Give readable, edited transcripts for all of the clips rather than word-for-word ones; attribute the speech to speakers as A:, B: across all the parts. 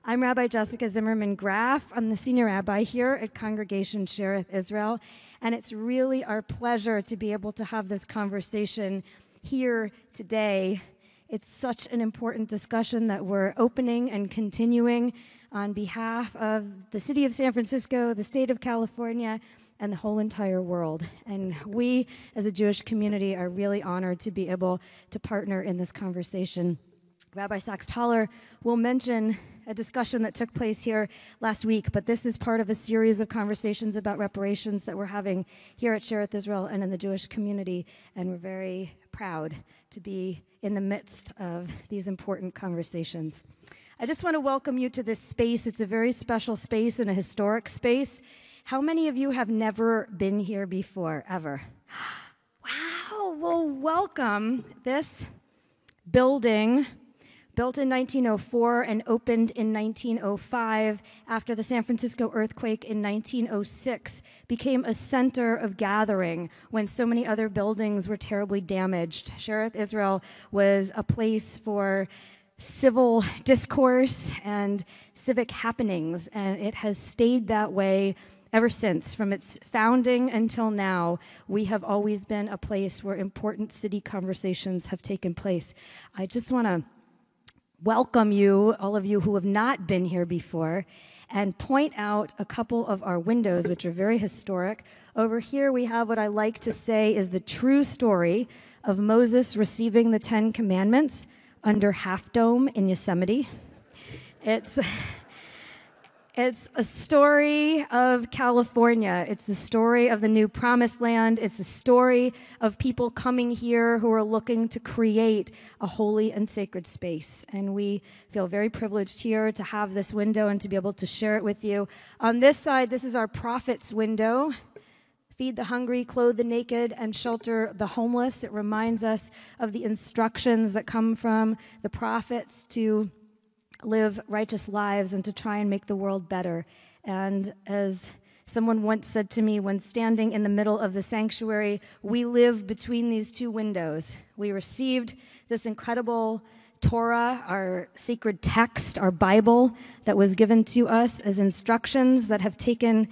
A: I'm Rabbi Jessica Zimmerman Graf. I'm the senior rabbi here at Congregation Shereth Israel, and it's really our pleasure to be able to have this conversation here today. It's such an important discussion that we're opening and continuing on behalf of the city of San Francisco, the state of California, and the whole entire world. And we, as a Jewish community, are really honored to be able to partner in this conversation. Rabbi Sachs Thaler will mention a discussion that took place here last week, but this is part of a series of conversations about reparations that we're having here at Shereth Israel and in the Jewish community, and we're very proud to be in the midst of these important conversations. I just want to welcome you to this space. It's a very special space and a historic space. How many of you have never been here before, ever? Wow, well, welcome. This building, built in 1904 and opened in 1905 after the San Francisco earthquake in 1906, became a center of gathering when so many other buildings were terribly damaged. Shereth Israel was a place for civil discourse and civic happenings, and it has stayed that way ever since. From its founding until now, we have always been a place where important city conversations have taken place. I just want to welcome you, all of you who have not been here before, and point out a couple of our windows, which are very historic. Over here, we have what I like to say is the true story of Moses receiving the Ten Commandments under Half Dome in Yosemite. It's a story of California. It's the story of the new promised land. It's the story of people coming here who are looking to create a holy and sacred space. And we feel very privileged here to have this window and to be able to share it with you. On this side, this is our prophets window. Feed the hungry, clothe the naked, and shelter the homeless. It reminds us of the instructions that come from the prophets to live righteous lives and to try and make the world better. And as someone once said to me when standing in the middle of the sanctuary, we live between these two windows. We received this incredible Torah, our sacred text, our Bible, that was given to us as instructions that have taken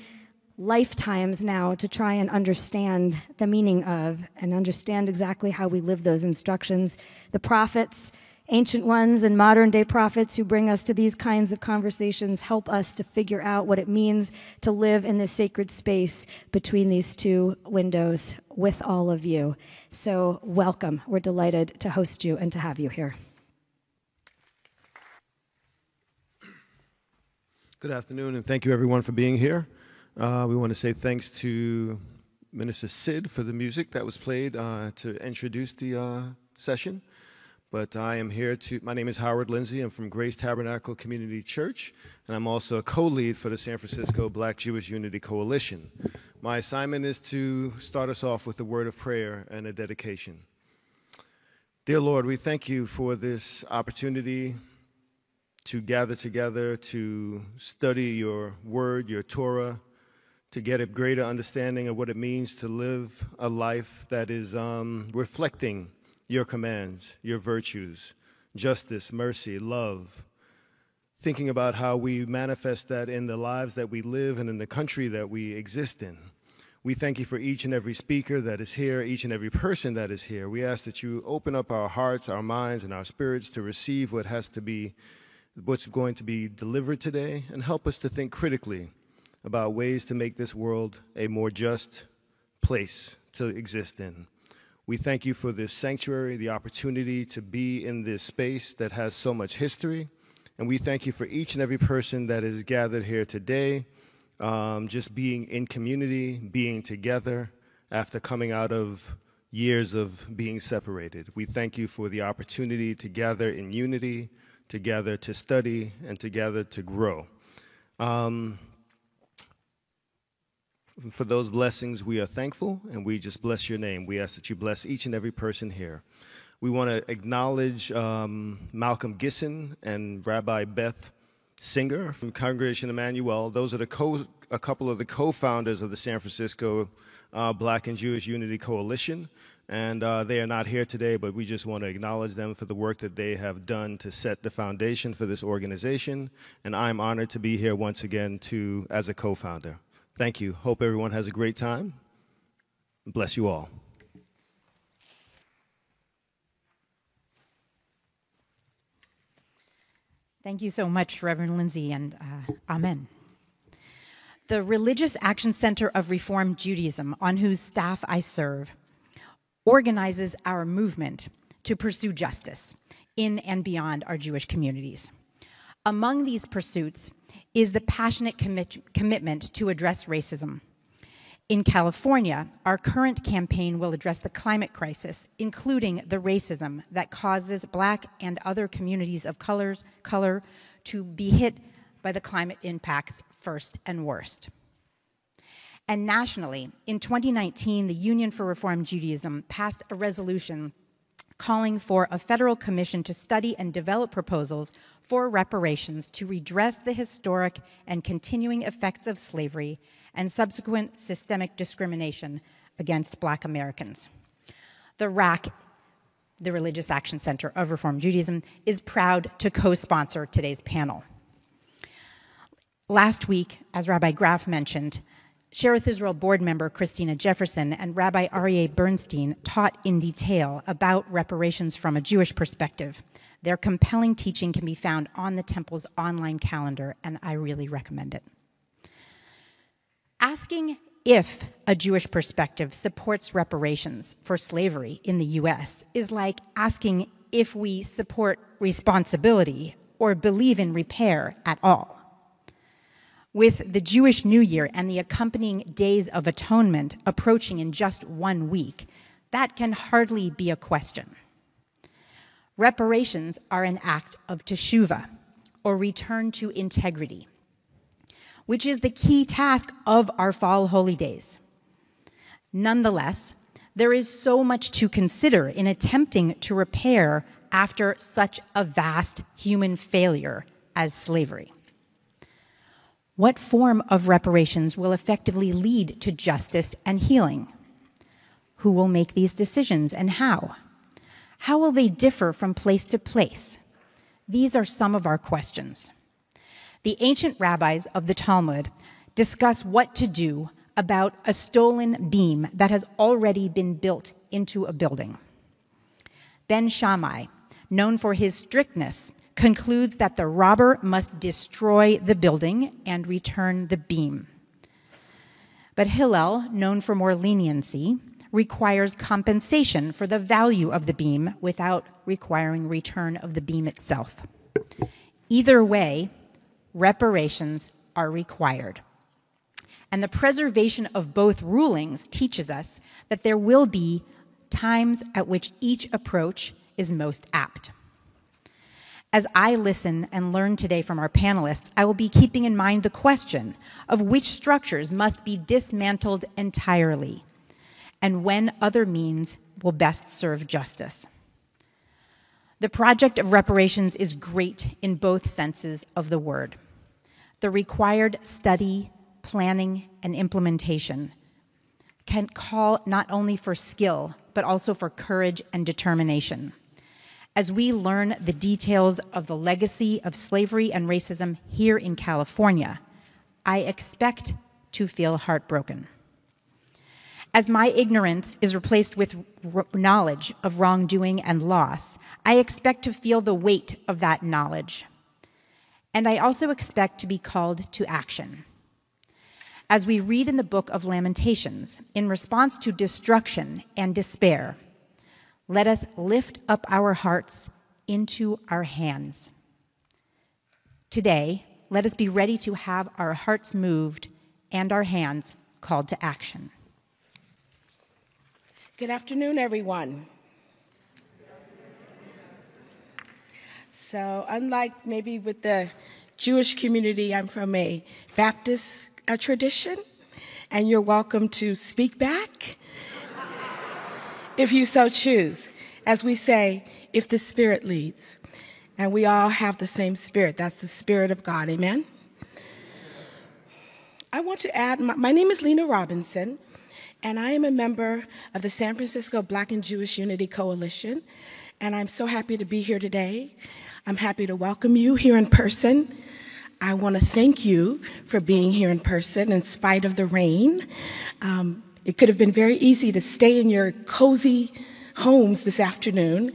A: lifetimes now to try and understand the meaning of and understand exactly how we live those instructions. The prophets, ancient ones and modern day prophets who bring us to these kinds of conversations help us to figure out what it means to live in this sacred space between these two windows with all of you. So welcome. We're delighted to host you and to have you here.
B: Good afternoon, and thank you everyone for being here. We want to say thanks to Minister Sid for the music that was played to introduce the session. But I am here my name is Howard Lindsay. I'm from Grace Tabernacle Community Church, and I'm also a co-lead for the San Francisco Black Jewish Unity Coalition. My assignment is to start us off with a word of prayer and a dedication. Dear Lord, we thank you for this opportunity to gather together, to study your word, your Torah, to get a greater understanding of what it means to live a life that is reflecting your commands, your virtues, justice, mercy, love, thinking about how we manifest that in the lives that we live and in the country that we exist in. We thank you for each and every speaker that is here, each and every person that is here. We ask that you open up our hearts, our minds, and our spirits to receive what's going to be delivered today, and help us to think critically about ways to make this world a more just place to exist in. We thank you for this sanctuary, the opportunity to be in this space that has so much history. And we thank you for each and every person that is gathered here today, just being in community, being together after coming out of years of being separated. We thank you for the opportunity to gather in unity, to gather to study, and to gather to grow. For those blessings, we are thankful, and we just bless your name. We ask that you bless each and every person here. We want to acknowledge Malcolm Gisson and Rabbi Beth Singer from Congregation Emmanuel. Those are a couple of the co-founders of the San Francisco Black and Jewish Unity Coalition. And they are not here today, but we just want to acknowledge them for the work that they have done to set the foundation for this organization. And I'm honored to be here once again as a co-founder. Thank you. Hope everyone has a great time. Bless you all.
C: Thank you so much, Reverend Lindsay, and amen. The Religious Action Center of Reform Judaism, on whose staff I serve, organizes our movement to pursue justice in and beyond our Jewish communities. Among these pursuits is the passionate commitment to address racism. In California, our current campaign will address the climate crisis, including the racism that causes Black and other communities of color to be hit by the climate impacts first and worst. And nationally, in 2019, the Union for Reform Judaism passed a resolution calling for a federal commission to study and develop proposals for reparations to redress the historic and continuing effects of slavery and subsequent systemic discrimination against Black Americans. The RAC, the Religious Action Center of Reform Judaism, is proud to co-sponsor today's panel. Last week, as Rabbi Graf mentioned, Sherith Israel board member Christina Jefferson and Rabbi Aryeh Bernstein taught in detail about reparations from a Jewish perspective. Their compelling teaching can be found on the Temple's online calendar, and I really recommend it. Asking if a Jewish perspective supports reparations for slavery in the U.S. is like asking if we support responsibility or believe in repair at all. With the Jewish New Year and the accompanying Days of Atonement approaching in just 1 week, that can hardly be a question. Reparations are an act of teshuvah, or return to integrity, which is the key task of our fall holy days. Nonetheless, there is so much to consider in attempting to repair after such a vast human failure as slavery. What form of reparations will effectively lead to justice and healing? Who will make these decisions and how? How will they differ from place to place? These are some of our questions. The ancient rabbis of the Talmud discuss what to do about a stolen beam that has already been built into a building. Ben Shammai, known for his strictness, concludes that the robber must destroy the building and return the beam. But Hillel, known for more leniency, requires compensation for the value of the beam without requiring return of the beam itself. Either way, reparations are required. And the preservation of both rulings teaches us that there will be times at which each approach is most apt. As I listen and learn today from our panelists, I will be keeping in mind the question of which structures must be dismantled entirely and when other means will best serve justice. The project of reparations is great in both senses of the word. The required study, planning, and implementation can call not only for skill, but also for courage and determination. As we learn the details of the legacy of slavery and racism here in California, I expect to feel heartbroken. As my ignorance is replaced with knowledge of wrongdoing and loss, I expect to feel the weight of that knowledge. And I also expect to be called to action. As we read in the book of Lamentations, in response to destruction and despair, let us lift up our hearts into our hands. Today, let us be ready to have our hearts moved and our hands called to action.
D: Good afternoon, everyone. So, unlike maybe with the Jewish community, I'm from a Baptist tradition, and you're welcome to speak back if you so choose. As we say, if the Spirit leads, and we all have the same Spirit, that's the Spirit of God, amen? I want to add, my name is Lena Robinson, and I am a member of the San Francisco Black and Jewish Unity Coalition, and I'm so happy to be here today. I'm happy to welcome you here in person. I want to thank you for being here in person in spite of the rain. It could have been very easy to stay in your cozy homes this afternoon,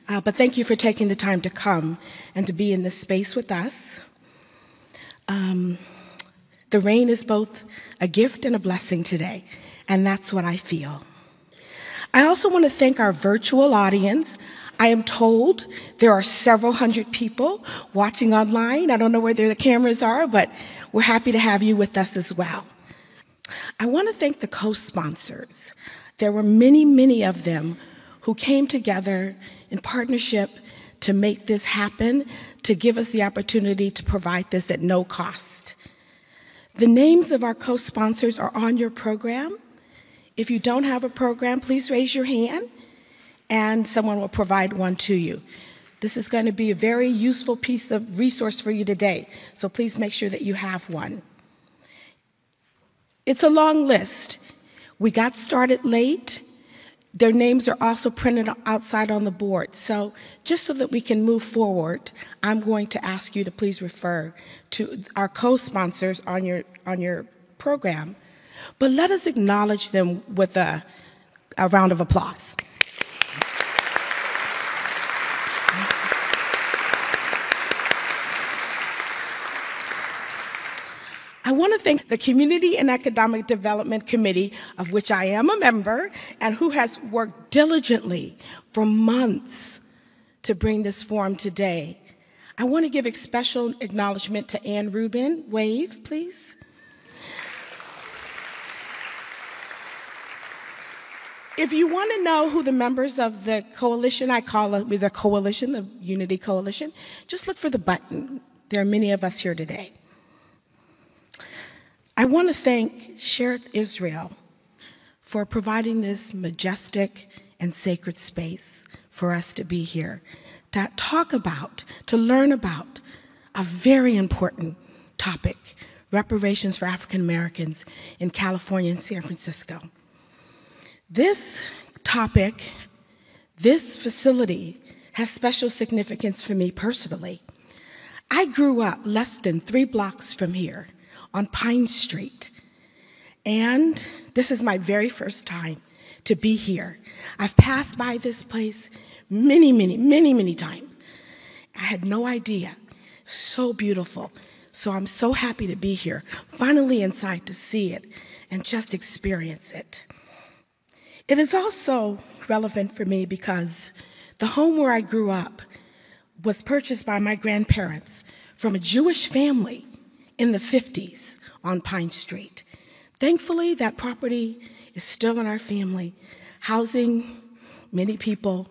D: but thank you for taking the time to come and to be in this space with us. The rain is both a gift and a blessing today, and that's what I feel. I also want to thank our virtual audience. I am told there are several hundred people watching online. I don't know where the cameras are, but we're happy to have you with us as well. I want to thank the co-sponsors. There were many, many of them who came together in partnership to make this happen, to give us the opportunity to provide this at no cost. The names of our co-sponsors are on your program. If you don't have a program, please raise your hand and someone will provide one to you. This is going to be a very useful piece of resource for you today, so please make sure that you have one. It's a long list. We got started late. Their names are also printed outside on the board. So just so that we can move forward, I'm going to ask you to please refer to our co-sponsors on your program. But let us acknowledge them with a round of applause. I want to thank the Community and Economic Development Committee, of which I am a member, and who has worked diligently for months to bring this forum today. I want to give a special acknowledgement to Ann Rubin. Wave, please. If you want to know who the members of the coalition, I call it the coalition, the Unity Coalition, just look for the button. There are many of us here today. I want to thank Sherith Israel for providing this majestic and sacred space for us to be here, to talk about, to learn about a very important topic, reparations for African Americans in California and San Francisco. This topic, this facility, has special significance for me personally. I grew up less than 3 blocks from here on Pine Street, and this is my very first time to be here. I've passed by this place many times. I had no idea. So beautiful. So I'm so happy to be here, finally inside to see it and just experience it. It is also relevant for me because the home where I grew up was purchased by my grandparents from a Jewish family in the 50s on Pine Street. Thankfully, that property is still in our family, housing many people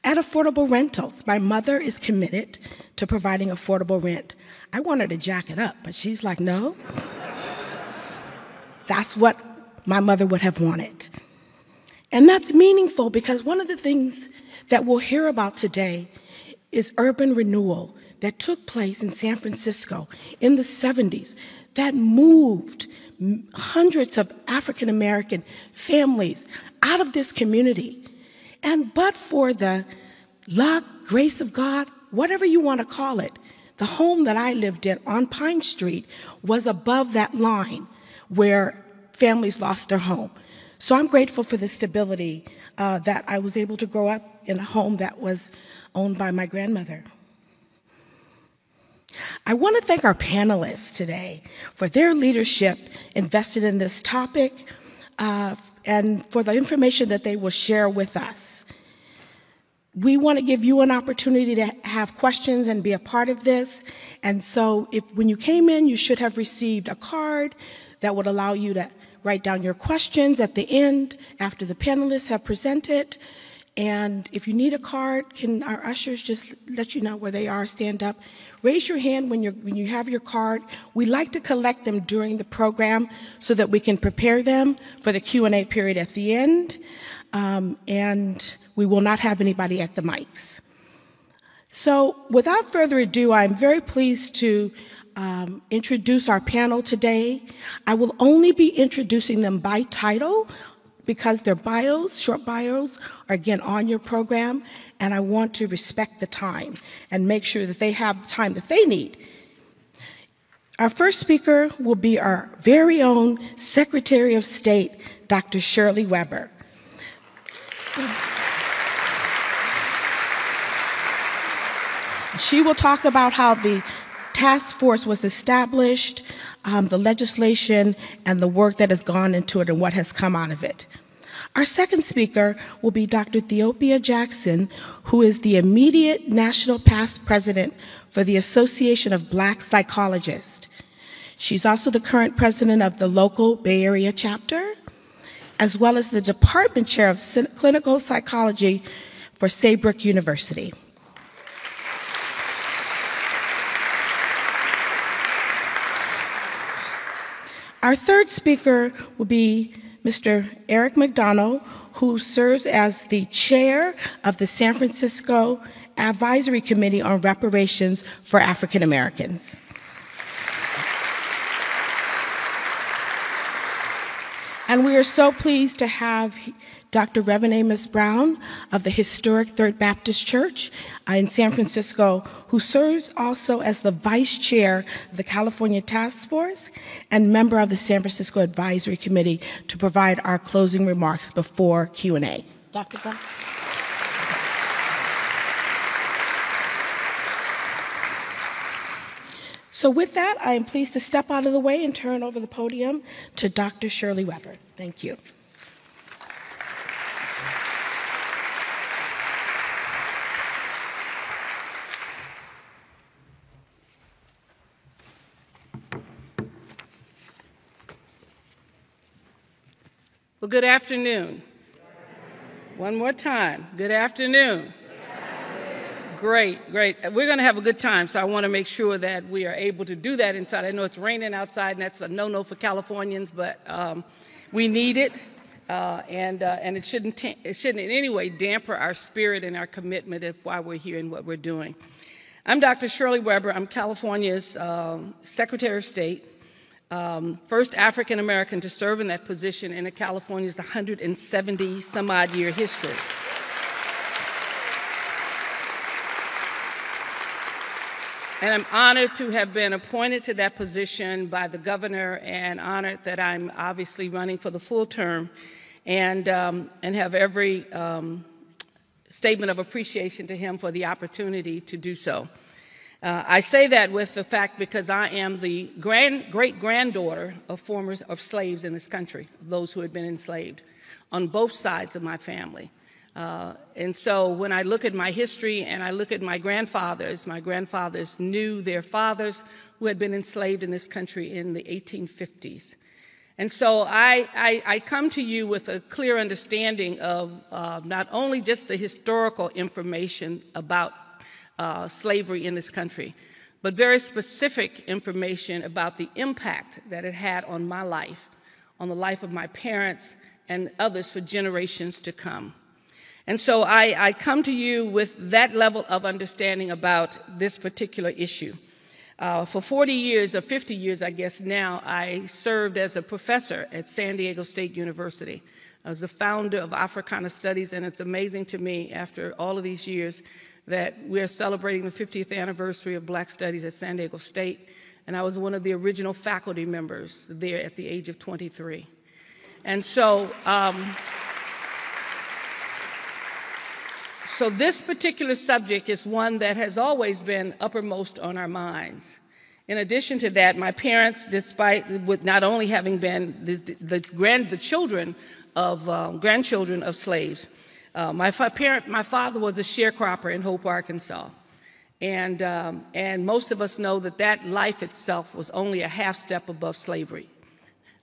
D: at affordable rentals. My mother is committed to providing affordable rent. I want her to jack it up, but she's like, no. That's what my mother would have wanted. And that's meaningful because one of the things that we'll hear about today is urban renewal that took place in San Francisco in the 70s that moved hundreds of African American families out of this community. And but for the luck, grace of God, whatever you want to call it, the home that I lived in on Pine Street was above that line where families lost their home. So I'm grateful for the stability that I was able to grow up in a home that was owned by my grandmother. I want to thank our panelists today for their leadership invested in this topic and for the information that they will share with us. We want to give you an opportunity to have questions and be a part of this. And so when you came in, you should have received a card that would allow you to write down your questions at the end after the panelists have presented. And if you need a card, can our ushers just let you know where they are? Stand up. Raise your hand when you have your card. We like to collect them during the program so that we can prepare them for the Q&A period at the end. And we will not have anybody at the mics. So without further ado, I'm very pleased to introduce our panel today. I will only be introducing them by title because their bios, short bios, are again on your program, and I want to respect the time and make sure that they have the time that they need. Our first speaker will be our very own Secretary of State, Dr. Shirley Weber. She will talk about how the task force was established, the legislation, and the work that has gone into it and what has come out of it. Our second speaker will be Dr. Theopia Jackson, who is the immediate national past president for the Association of Black Psychologists. She's also the current president of the local Bay Area chapter, as well as the department chair of clinical psychology for Saybrook University. Our third speaker will be Mr. Eric McDonough, who serves as the chair of the San Francisco Advisory Committee on Reparations for African Americans. And we are so pleased to have Dr. Reverend Amos Brown of the historic Third Baptist Church in San Francisco, who serves also as the vice chair of the California Task Force and member of the San Francisco Advisory Committee, to provide our closing remarks before Q&A. Dr. Brown. So with that, I am pleased to step out of the way and turn over the podium to Dr. Shirley Weber. Thank you.
E: Well, good afternoon. One more time. Good afternoon. Great. We're going to have a good time, so I want to make sure that we are able to do that inside. I know it's raining outside, and that's a no-no for Californians, but we need it, and it shouldn't in any way damper our spirit and our commitment of why we're here and what we're doing. I'm Dr. Shirley Weber. I'm California's Secretary of State, first African American to serve in that position in California's 170-some-odd year history. And I'm honored to have been appointed to that position by the governor, and honored that I'm obviously running for the full term, and have every statement of appreciation to him for the opportunity to do so. I say that with the fact because I am the great-granddaughter of slaves in this country, those who had been enslaved, on both sides of my family. And so when I look at my history and I look at my grandfathers knew their fathers who had been enslaved in this country in the 1850s. And so I come to you with a clear understanding of not only just the historical information about slavery in this country, but very specific information about the impact that it had on my life, on the life of my parents and others for generations to come. And so I come to you with that level of understanding about this particular issue. For 40 years, or 50 years, I guess now, I served as a professor at San Diego State University. I was the founder of Africana Studies, and it's amazing to me, after all of these years, that we're celebrating the 50th anniversary of Black Studies at San Diego State, and I was one of the original faculty members there at the age of 23. And so, so this particular subject is one that has always been uppermost on our minds. In addition to that, my parents, despite with not only having been the grandchildren of slaves, my father was a sharecropper in Hope, Arkansas, and most of us know that life itself was only a half step above slavery.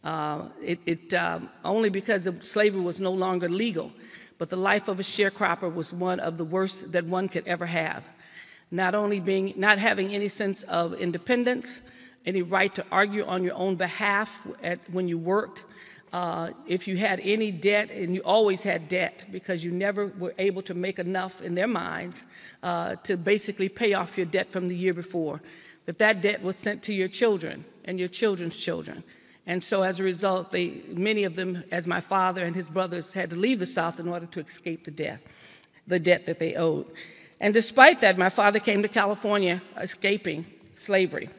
E: Only because slavery was no longer legal. But the life of a sharecropper was one of the worst that one could ever have. Not having any sense of independence, any right to argue on your own behalf when you worked. If you had any debt, and you always had debt because you never were able to make enough in their minds to basically pay off your debt from the year before. that debt was sent to your children and your children's children. And so as a result, many of them, as my father and his brothers, had to leave the South in order to escape the debt that they owed. And despite that, my father came to California escaping slavery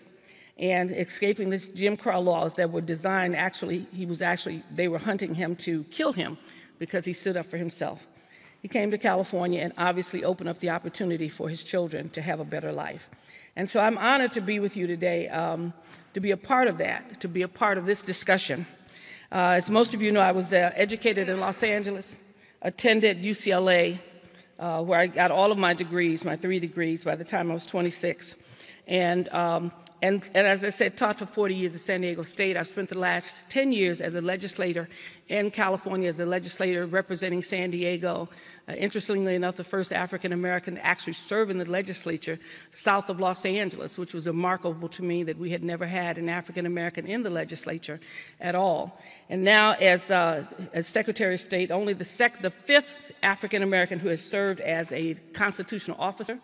E: and escaping these Jim Crow laws that were designed, they were hunting him to kill him because he stood up for himself. He came to California and obviously opened up the opportunity for his children to have a better life. And so I'm honored to be with you today, to be a part of that, to be a part of this discussion. As most of you know, I was educated in Los Angeles, attended UCLA, where I got all of my degrees, my 3 degrees, by the time I was 26. And as I said, taught for 40 years at San Diego State. I've spent the last 10 years as a legislator in California, as a legislator representing San Diego. Interestingly enough, the first African-American to actually serve in the legislature south of Los Angeles, which was remarkable to me that we had never had an African-American in the legislature at all. And now as Secretary of State, only the 5th African-American who has served as a constitutional officer,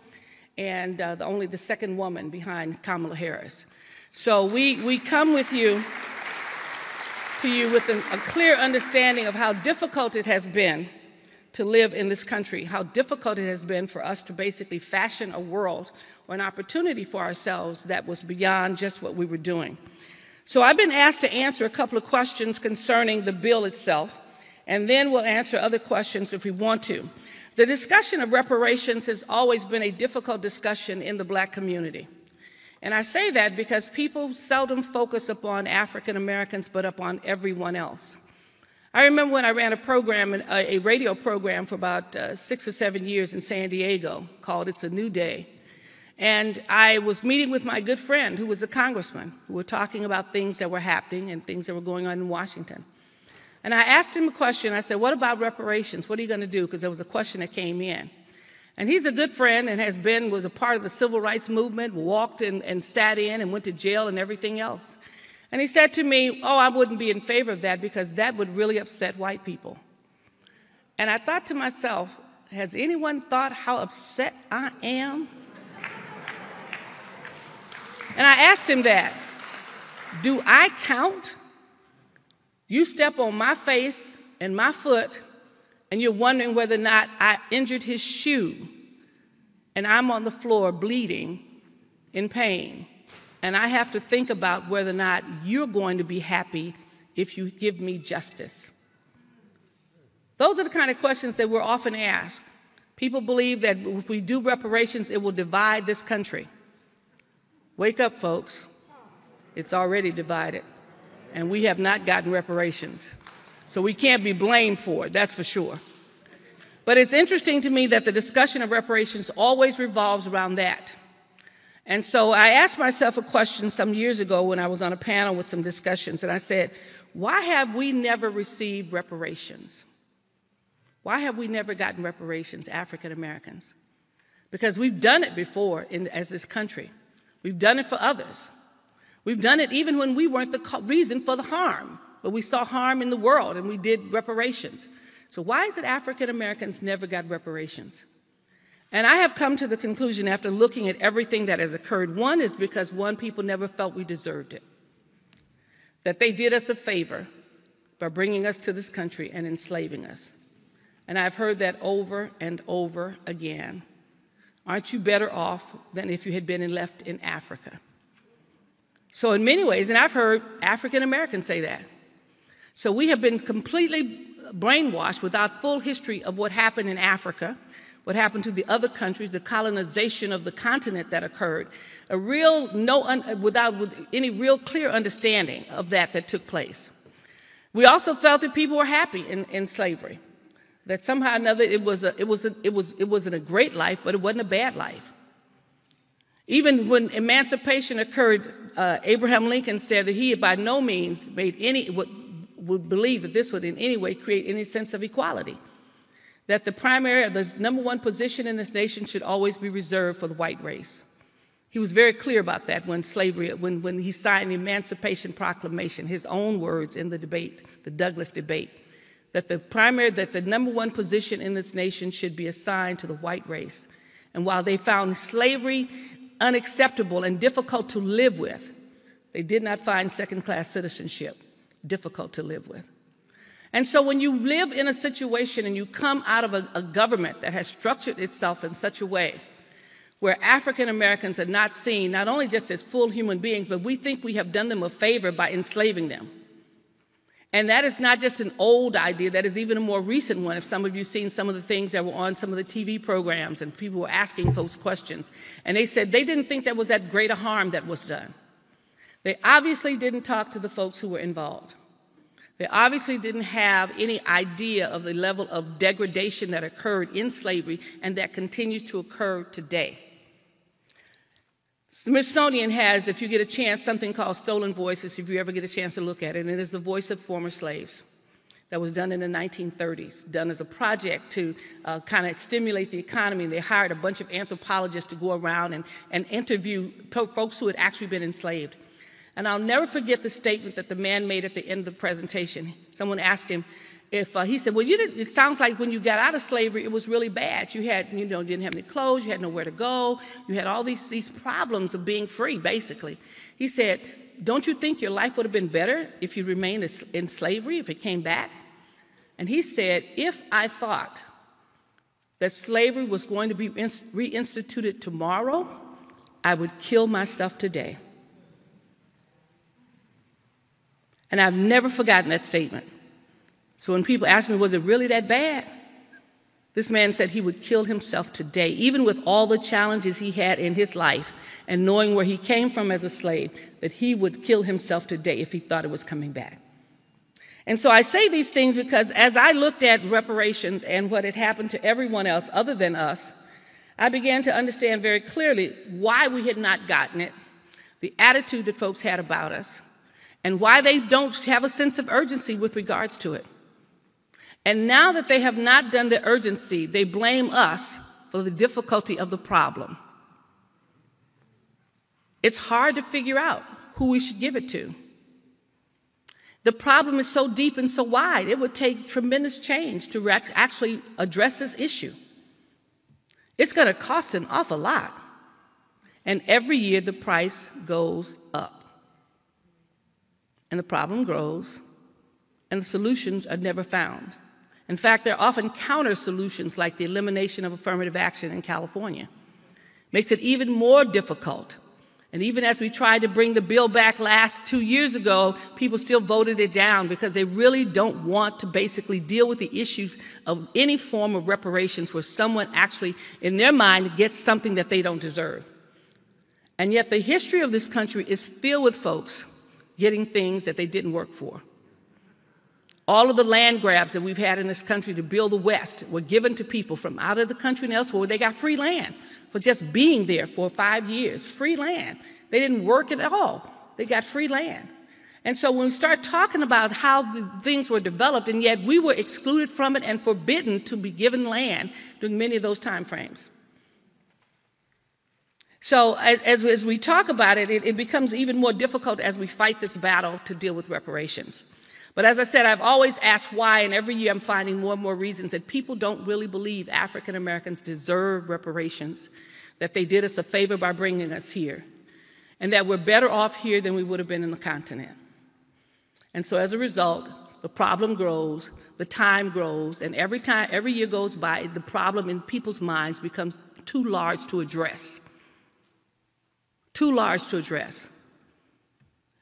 E: and only the 2nd woman behind Kamala Harris. So we come to you with a clear understanding of how difficult it has been to live in this country, how difficult it has been for us to basically fashion a world or an opportunity for ourselves that was beyond just what we were doing. So I've been asked to answer a couple of questions concerning the bill itself, and then we'll answer other questions if we want to. The discussion of reparations has always been a difficult discussion in the Black community. And I say that because people seldom focus upon African Americans, but upon everyone else. I remember when I ran a radio program for about 6 or 7 years in San Diego called It's a New Day. And I was meeting with my good friend who was a congressman. We were talking about things that were happening and things that were going on in Washington. And I asked him a question. I said, what about reparations? What are you going to do? Because there was a question that came in. And he's a good friend and was a part of the civil rights movement, walked and sat in and went to jail and everything else. And he said to me, I wouldn't be in favor of that because that would really upset white people. And I thought to myself, has anyone thought how upset I am? And I asked him that. Do I count? You step on my face and my foot, and you're wondering whether or not I injured his shoe, and I'm on the floor bleeding in pain. And I have to think about whether or not you're going to be happy if you give me justice. Those are the kind of questions that we're often asked. People believe that if we do reparations, it will divide this country. Wake up, folks. It's already divided, and we have not gotten reparations. So we can't be blamed for it, that's for sure. But it's interesting to me that the discussion of reparations always revolves around that. And so I asked myself a question some years ago when I was on a panel with some discussions, and I said, why have we never received reparations? Why have we never gotten reparations, African Americans? Because we've done it before as this country. We've done it for others. We've done it even when we weren't the reason for the harm, but we saw harm in the world and we did reparations. So why is it African Americans never got reparations? And I have come to the conclusion after looking at everything that has occurred. One is because, people never felt we deserved it, that they did us a favor by bringing us to this country and enslaving us. And I've heard that over and over again. Aren't you better off than if you had been left in Africa? So in many ways, and I've heard African Americans say that. So we have been completely brainwashed without full history of what happened in Africa, what happened to the other countries, the colonization of the continent that occurred, without any real clear understanding of that took place. We also felt that people were happy in slavery, that somehow or another it wasn't a great life, but it wasn't a bad life. Even when emancipation occurred, Abraham Lincoln said that he had by no means would believe that this would in any way create any sense of equality, that the number one position in this nation should always be reserved for the white race. He was very clear about that when he signed the Emancipation Proclamation, his own words in the debate, the Douglas debate, that the number one position in this nation should be assigned to the white race. And while they found slavery unacceptable and difficult to live with. They did not find second-class citizenship difficult to live with. And so when you live in a situation and you come out of a government that has structured itself in such a way where African Americans are not seen not only just as full human beings, but we think we have done them a favor by enslaving them. And that is not just an old idea, that is even a more recent one. If some of you have seen some of the things that were on some of the TV programs and people were asking folks questions, and they said they didn't think that was that great a harm that was done. They obviously didn't talk to the folks who were involved. They obviously didn't have any idea of the level of degradation that occurred in slavery and that continues to occur today. Smithsonian has, if you get a chance, something called Stolen Voices, if you ever get a chance to look at it, and it is the voice of former slaves that was done in the 1930s, done as a project to kind of stimulate the economy. They hired a bunch of anthropologists to go around and interview folks who had actually been enslaved. And I'll never forget the statement that the man made at the end of the presentation. Someone asked him if, he said, well, it sounds like when you got out of slavery, it was really bad. You had, didn't have any clothes, you had nowhere to go, you had all these problems of being free, basically. He said, don't you think your life would have been better if you remained in slavery, if it came back? And he said, if I thought that slavery was going to be reinstituted tomorrow, I would kill myself today. And I've never forgotten that statement. So when people ask me, was it really that bad? This man said he would kill himself today, even with all the challenges he had in his life and knowing where he came from as a slave, that he would kill himself today if he thought it was coming back. And so I say these things because as I looked at reparations and what had happened to everyone else other than us, I began to understand very clearly why we had not gotten it, the attitude that folks had about us, and why they don't have a sense of urgency with regards to it. And now that they have not done the urgency, they blame us for the difficulty of the problem. It's hard to figure out who we should give it to. The problem is so deep and so wide, it would take tremendous change to actually address this issue. It's going to cost an awful lot. And every year the price goes up. And the problem grows, and the solutions are never found. In fact, there are often counter solutions like the elimination of affirmative action in California. Makes it even more difficult. And even as we tried to bring the bill back 2 years ago, people still voted it down because they really don't want to basically deal with the issues of any form of reparations where someone actually, in their mind, gets something that they don't deserve. And yet the history of this country is filled with folks getting things that they didn't work for. All of the land grabs that we've had in this country to build the West were given to people from out of the country and elsewhere where they got free land for just being there for 5 years. Free land. They didn't work at all. They got free land. And so when we start talking about how the things were developed, and yet we were excluded from it and forbidden to be given land during many of those time frames. So as we talk about it, it becomes even more difficult as we fight this battle to deal with reparations. But as I said, I've always asked why, and every year I'm finding more and more reasons that people don't really believe African Americans deserve reparations, that they did us a favor by bringing us here, and that we're better off here than we would have been in the continent. And so as a result, the problem grows, the time grows, and every year goes by, the problem in people's minds becomes too large to address. Too large to address.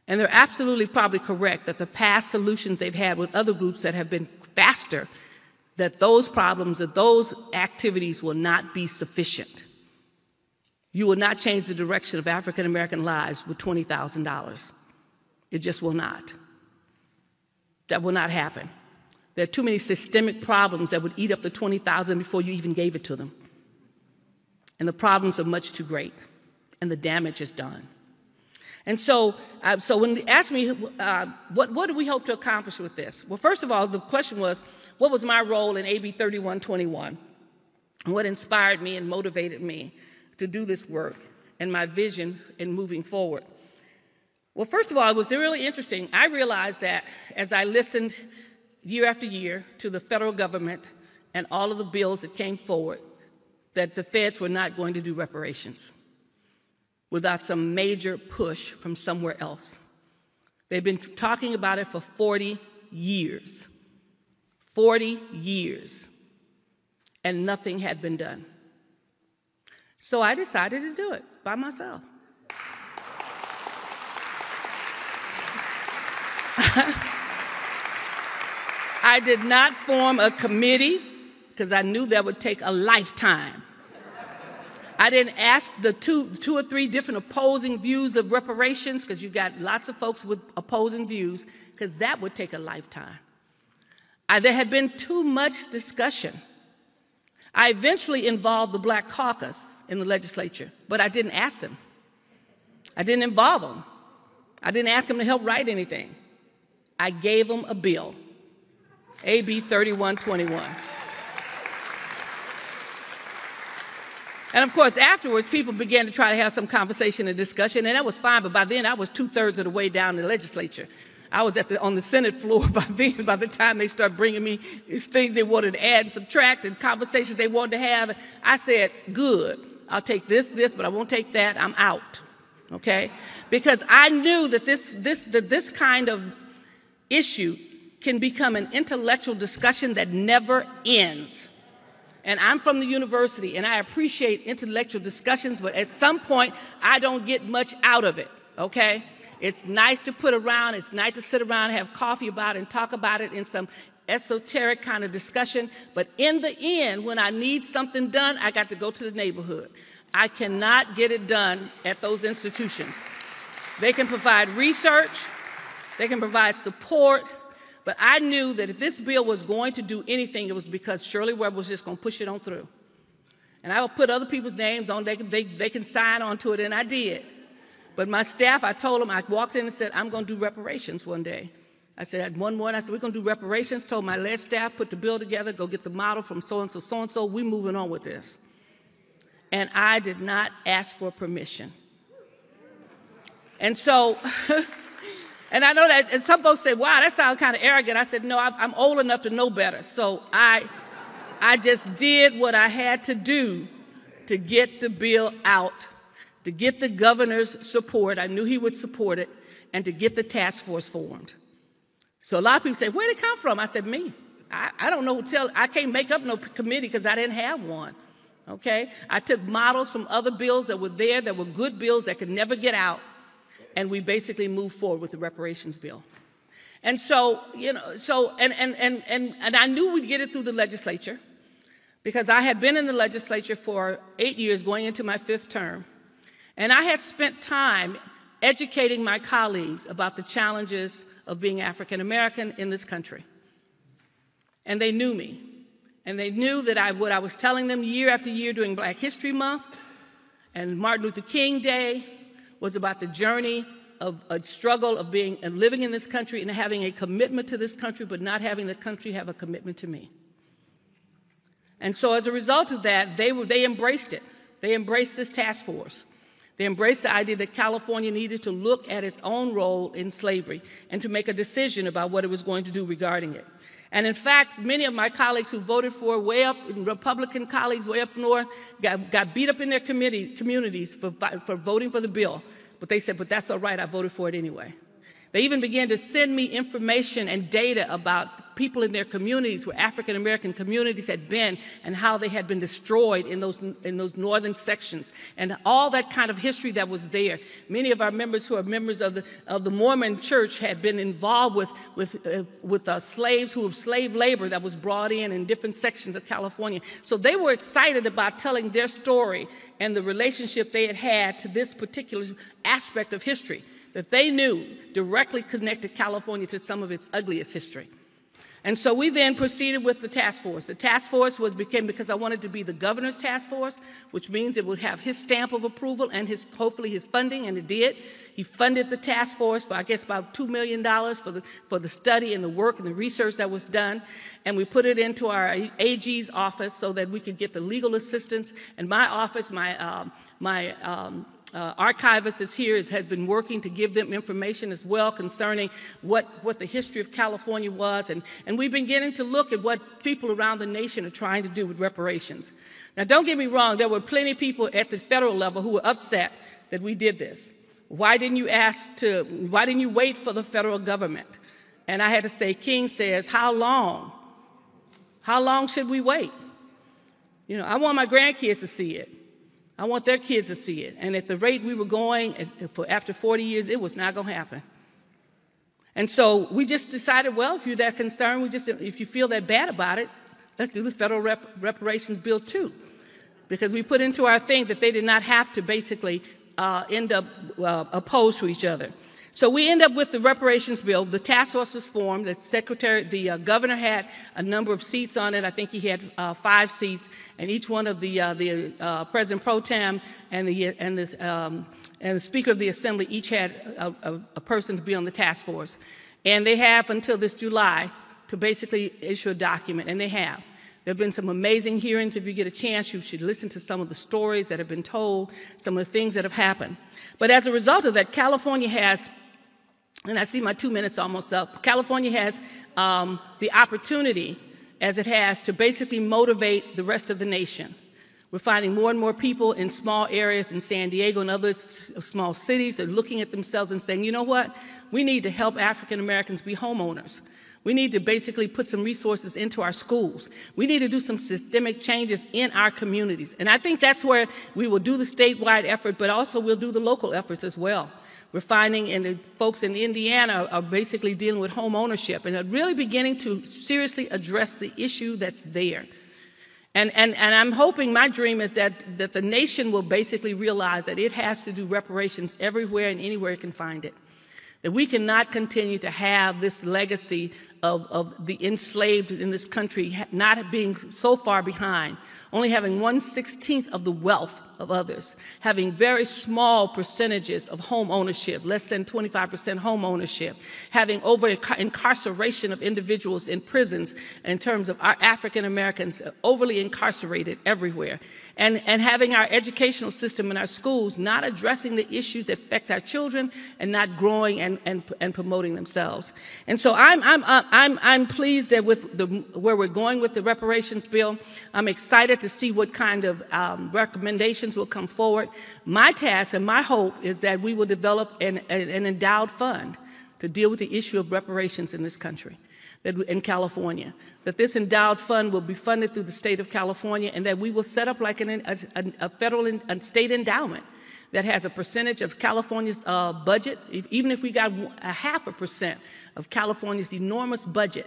E: And they're absolutely probably correct that the past solutions they've had with other groups that have been faster, that those problems, that those activities will not be sufficient. You will not change the direction of African American lives with $20,000. It just will not. That will not happen. There are too many systemic problems that would eat up the $20,000 before you even gave it to them. And the problems are much too great, and the damage is done. And so when you ask me, what do we hope to accomplish with this? Well, first of all, the question was, what was my role in AB 3121? And what inspired me and motivated me to do this work and my vision in moving forward? Well, first of all, it was really interesting. I realized that as I listened year after year to the federal government and all of the bills that came forward, that the feds were not going to do reparations. without some major push from somewhere else. They've been talking about it for 40 years. 40 years. And nothing had been done. So I decided to do it by myself. I did not form a committee because I knew that would take a lifetime. I didn't ask the two or three different opposing views of reparations, because you've got lots of folks with opposing views, because that would take a lifetime. There had been too much discussion. I eventually involved the Black Caucus in the legislature, but I didn't ask them. I didn't involve them. I didn't ask them to help write anything. I gave them a bill, AB 3121. And of course, afterwards, people began to try to have some conversation and discussion, and that was fine, but by then I was 2/3 of the way down the legislature. I was on the Senate floor by then, by the time they started bringing me these things they wanted to add and subtract and conversations they wanted to have. I said, good, I'll take this, but I won't take that, I'm out, okay? Because I knew that this kind of issue can become an intellectual discussion that never ends. And I'm from the university, and I appreciate intellectual discussions, but at some point, I don't get much out of it, okay? It's nice to put around, it's nice to sit around and have coffee about it and talk about it in some esoteric kind of discussion, but in the end, when I need something done, I got to go to the neighborhood. I cannot get it done at those institutions. They can provide research, they can provide support, but I knew that if this bill was going to do anything, it was because Shirley Webb was just going to push it on through. And I would put other people's names on, they can sign on to it, and I did. But my staff, I told them, I walked in and said, I'm going to do reparations one day. I said, one morning, I said, we're going to do reparations. Told my led staff, put the bill together, go get the model from so-and-so, we're moving on with this. And I did not ask for permission. And so, and I know that, and some folks say, wow, that sounds kind of arrogant. I said, no, I'm old enough to know better. So I just did what I had to do to get the bill out, to get the governor's support. I knew he would support it, and to get the task force formed. So a lot of people say, where did it come from? I said, me. I don't know I can't make up no committee because I didn't have one, okay? I took models from other bills that were there, that were good bills that could never get out, and we basically moved forward with the reparations bill. And so, you know, and I knew we'd get it through the legislature because I had been in the legislature for 8 years, going into my 5th term. And I had spent time educating my colleagues about the challenges of being African American in this country. And they knew me. And they knew that what I was telling them year after year during Black History Month and Martin Luther King Day was about the journey of a struggle of living in this country and having a commitment to this country, but not having the country have a commitment to me. And so as a result of that, they embraced it. They embraced this task force. They embraced the idea that California needed to look at its own role in slavery and to make a decision about what it was going to do regarding it. And in fact, many of my colleagues who voted for it, way up, Republican colleagues way up north, got beat up in their communities for voting for the bill. But they said, but that's all right, I voted for it anyway. They even began to send me information and data about people in their communities where African American communities had been and how they had been destroyed in those northern sections and all that kind of history that was there. Many of our members who are members of the Mormon Church had been involved with slaves who were slave labor that was brought in different sections of California. So they were excited about telling their story and the relationship they had had to this particular aspect of history that they knew directly connected California to some of its ugliest history. And so we then proceeded with the task force. The task force became because I wanted to be the governor's task force, which means it would have his stamp of approval and hopefully his funding, and it did. He funded the task force for, I guess, about $2 million for the study and the work and the research that was done. And we put it into our AG's office so that we could get the legal assistance. And my office, archivist is here, has been working to give them information as well concerning what the history of California was. And we've been getting to look at what people around the nation are trying to do with reparations. Now, don't get me wrong, there were plenty of people at the federal level who were upset that we did this. Why didn't you wait for the federal government? And I had to say, King says, how long? How long should we wait? You know, I want my grandkids to see it. I want their kids to see it. And at the rate we were going, after 40 years, it was not going to happen. And so we just decided, well, if you're that concerned, if you feel that bad about it, let's do the federal reparations bill too. Because we put into our thing that they did not have to basically end up opposed to each other. So we end up with the reparations bill. The task force was formed. The governor had a number of seats on it. I think he had 5 seats, and each one of the President Pro Tem and the Speaker of the Assembly each had a person to be on the task force. And they have until this July to basically issue a document, and they have. There have been some amazing hearings. If you get a chance, you should listen to some of the stories that have been told, some of the things that have happened. But as a result of that, California has, and I see my 2 minutes almost up, California has the opportunity, as it has, to basically motivate the rest of the nation. We're finding more and more people in small areas in San Diego and other small cities are looking at themselves and saying, you know what, we need to help African Americans be homeowners. We need to basically put some resources into our schools. We need to do some systemic changes in our communities. And I think that's where we will do the statewide effort, but also we'll do the local efforts as well. We're finding, and the folks in Indiana are basically dealing with home ownership and are really beginning to seriously address the issue that's there. And I'm hoping, my dream is that the nation will basically realize that it has to do reparations everywhere and anywhere it can find it. That we cannot continue to have this legacy of the enslaved in this country not being so far behind, only having 1/16 of the wealth of others, having very small percentages of home ownership, less than 25% home ownership, having over incarceration of individuals in prisons in terms of our African Americans overly incarcerated everywhere. And having our educational system in our schools not addressing the issues that affect our children and not growing and promoting themselves. And so I'm pleased that with where we're going with the reparations bill. I'm excited to see what kind of recommendations will come forward. My task and my hope is that we will develop an endowed fund to deal with the issue of reparations in this country. In California, that this endowed fund will be funded through the state of California, and that we will set up like a federal and state endowment that has a percentage of California's budget. Even if we got 0.5% of California's enormous budget,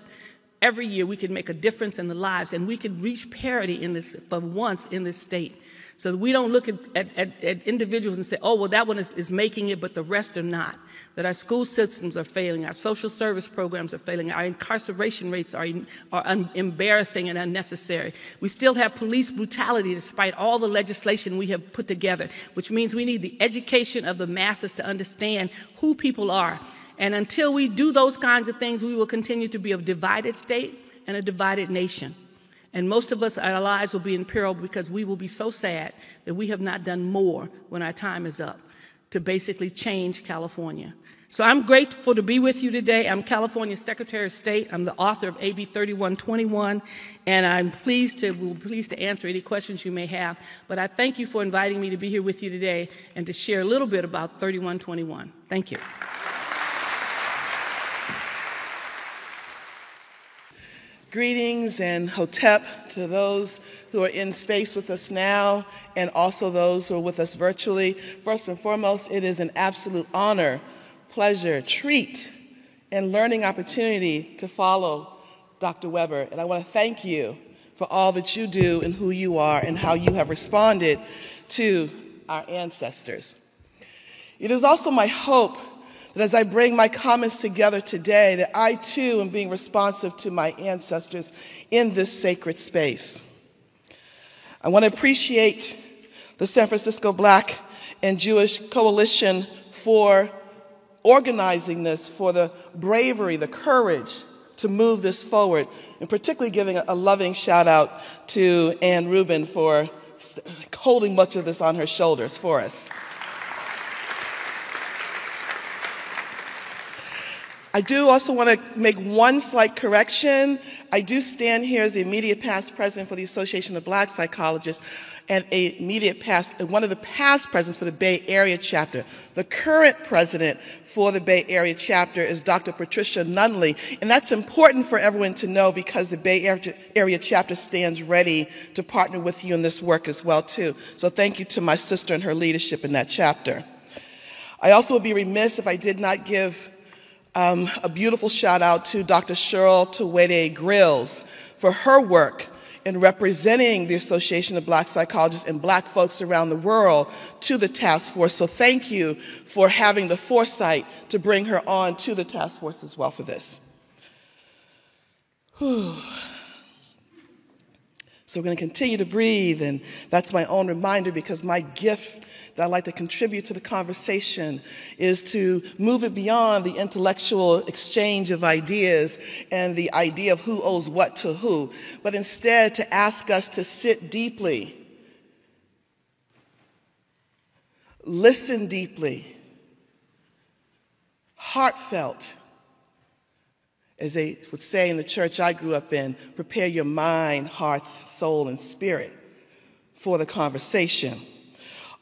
E: every year we could make a difference in the lives, and we could reach parity in this for once in this state. So that we don't look at individuals and say, oh, well, that one is making it, but the rest are not. That our school systems are failing, our social service programs are failing, our incarceration rates are embarrassing and unnecessary. We still have police brutality despite all the legislation we have put together, which means we need the education of the masses to understand who people are. And until we do those kinds of things, we will continue to be a divided state and a divided nation. And most of us, our lives will be in peril because we will be so sad that we have not done more when our time is up to basically change California. So I'm grateful to be with you today. I'm California's Secretary of State. I'm the author of AB 3121, and I'm pleased to answer any questions you may have. But I thank you for inviting me to be here with you today and to share a little bit about 3121. Thank you.
F: Greetings and hotep to those who are in space with us now and also those who are with us virtually. First and foremost, it is an absolute honor, pleasure, treat, and learning opportunity to follow Dr. Weber. And I want to thank you for all that you do and who you are and how you have responded to our ancestors. It is also my hope that as I bring my comments together today, that I too am being responsive to my ancestors in this sacred space. I want to appreciate the San Francisco Black and Jewish Coalition for organizing this, for the bravery, the courage to move this forward, and particularly giving a loving shout out to Ann Rubin for holding much of this on her shoulders for us. I do also want to make one slight correction. I do stand here as the immediate past president for the Association of Black Psychologists and one of the past presidents for the Bay Area chapter. The current president for the Bay Area chapter is Dr. Patricia Nunley, and that's important for everyone to know because the Bay Area chapter stands ready to partner with you in this work as well too. So thank you to my sister and her leadership in that chapter. I also would be remiss if I did not give a beautiful shout out to Dr. Cheryl Tuwede Grills for her work in representing the Association of Black Psychologists and Black folks around the world to the task force. So thank you for having the foresight to bring her on to the task force as well for this. Whew. So we're going to continue to breathe, and that's my own reminder because my gift that I'd like to contribute to the conversation is to move it beyond the intellectual exchange of ideas and the idea of who owes what to who, but instead to ask us to sit deeply, listen deeply, heartfelt, as they would say in the church I grew up in, prepare your mind, heart, soul, and spirit for the conversation.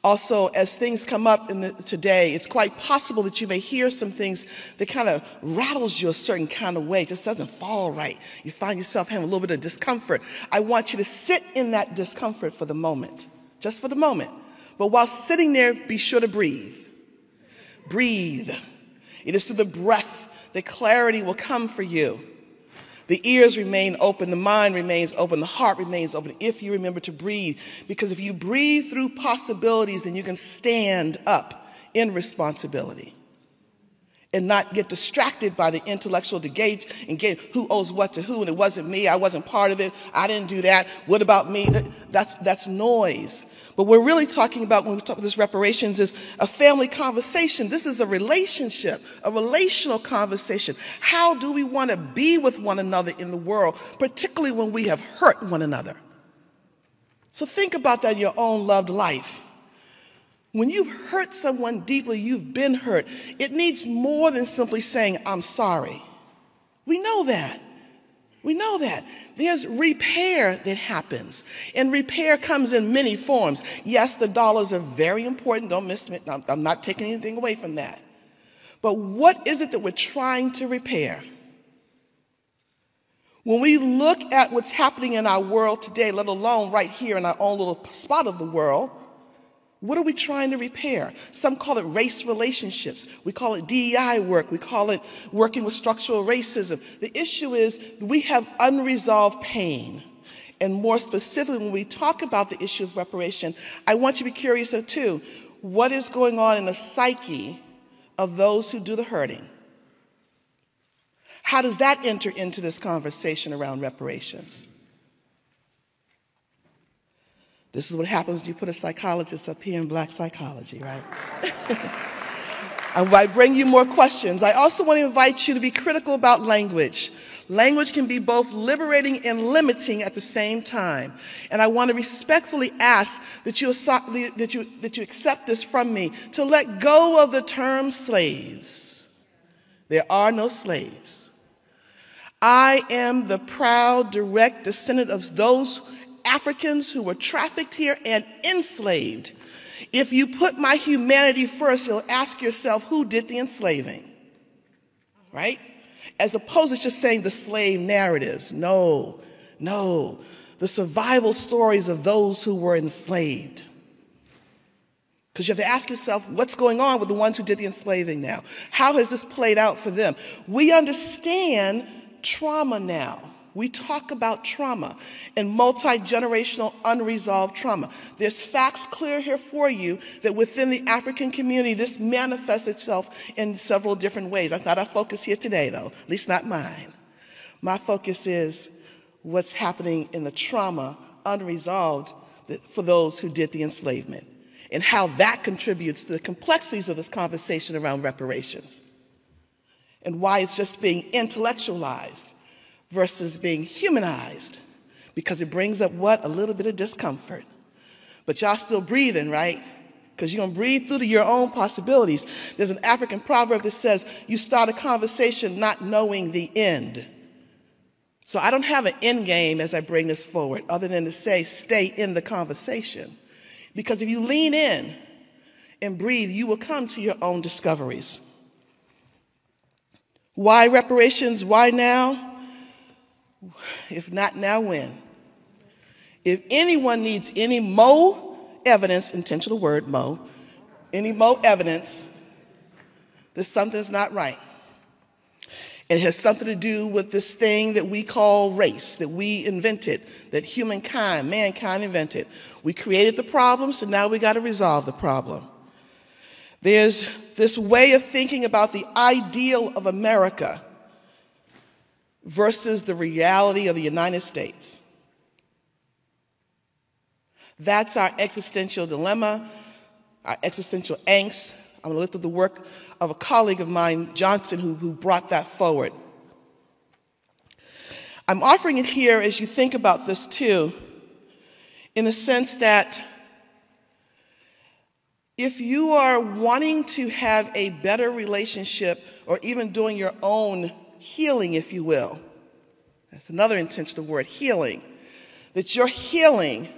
F: Also, as things come up today, it's quite possible that you may hear some things that kind of rattles you a certain kind of way. It just doesn't fall right. You find yourself having a little bit of discomfort. I want you to sit in that discomfort for the moment, just for the moment. But while sitting there, be sure to breathe. Breathe. It is through the breath that clarity will come for you. The ears remain open, the mind remains open, the heart remains open if you remember to breathe. Because if you breathe through possibilities, then you can stand up in responsibility and not get distracted by the intellectual engage who owes what to who, and it wasn't me, I wasn't part of it, I didn't do that, what about me? That's noise. But we're really talking about, when we talk about this reparations, is a family conversation. This is a relationship, a relational conversation. How do we want to be with one another in the world, particularly when we have hurt one another? So think about that in your own loved life. When you've hurt someone deeply, you've been hurt, it needs more than simply saying, I'm sorry. We know that. We know that. There's repair that happens, and repair comes in many forms. Yes, the dollars are very important. Don't miss me. I'm not taking anything away from that. But what is it that we're trying to repair? When we look at what's happening in our world today, let alone right here in our own little spot of the world, what are we trying to repair? Some call it race relationships. We call it DEI work. We call it working with structural racism. The issue is we have unresolved pain. And more specifically, when we talk about the issue of reparation, I want you to be curious of too, what is going on in the psyche of those who do the hurting? How does that enter into this conversation around reparations? This is what happens when you put a psychologist up here in Black psychology, right? And I bring you more questions. I also want to invite you to be critical about language. Language can be both liberating and limiting at the same time. And I want to respectfully ask that you accept this from me, to let go of the term slaves. There are no slaves. I am the proud, direct descendant of those Africans who were trafficked here and enslaved. If you put my humanity first, you'll ask yourself, who did the enslaving? Right? As opposed to just saying the slave narratives. No. The survival stories of those who were enslaved. Because you have to ask yourself, what's going on with the ones who did the enslaving now? How has this played out for them? We understand trauma now. We talk about trauma and multi-generational unresolved trauma. There's facts clear here for you that within the African community, this manifests itself in several different ways. That's not our focus here today, though, at least not mine. My focus is what's happening in the trauma unresolved for those who did the enslavement and how that contributes to the complexities of this conversation around reparations and why it's just being intellectualized versus being humanized, because it brings up what? A little bit of discomfort. But y'all still breathing, right? because you're going to breathe through to your own possibilities. There's an African proverb that says, you start a conversation not knowing the end. So I don't have an end game as I bring this forward, other than to say, stay in the conversation. Because if you lean in and breathe, you will come to your own discoveries. Why reparations? Why now? If not now, when? If anyone needs any evidence, intentional word, any evidence that something's not right. It has something to do with this thing that we call race, that we invented, that mankind invented. We created the problem, so now we got to resolve the problem. There's this way of thinking about the ideal of America versus the reality of the United States. That's our existential dilemma, our existential angst. I'm going to lift up the work of a colleague of mine, Johnson, who brought that forward. I'm offering it here as you think about this too, in the sense that if you are wanting to have a better relationship or even doing your own healing, if you will, that's another intentional word, healing, that your healing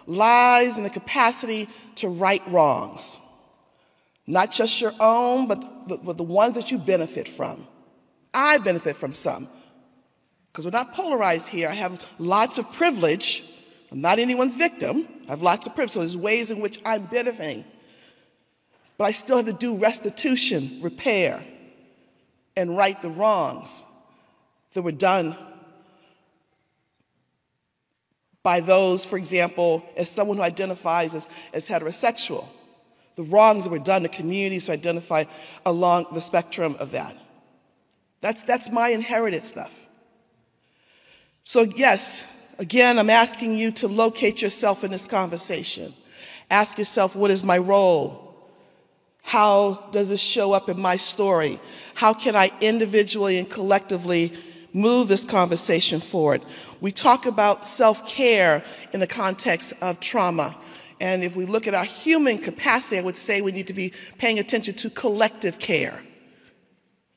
F: lies in the capacity to right wrongs. Not just your own, but the ones that you benefit from. I benefit from some. Because we're not polarized here. I have lots of privilege. I'm not anyone's victim. I have lots of privilege. So there's ways in which I'm benefiting. But I still have to do restitution, repair, and right the wrongs that were done by those, for example, as someone who identifies as heterosexual. The wrongs that were done to communities who identify along the spectrum of that. That's my inherited stuff. So yes, again, I'm asking you to locate yourself in this conversation. Ask yourself, what is my role? How does this show up in my story? How can I individually and collectively move this conversation forward? We talk about self-care in the context of trauma. And if we look at our human capacity, I would say we need to be paying attention to collective care.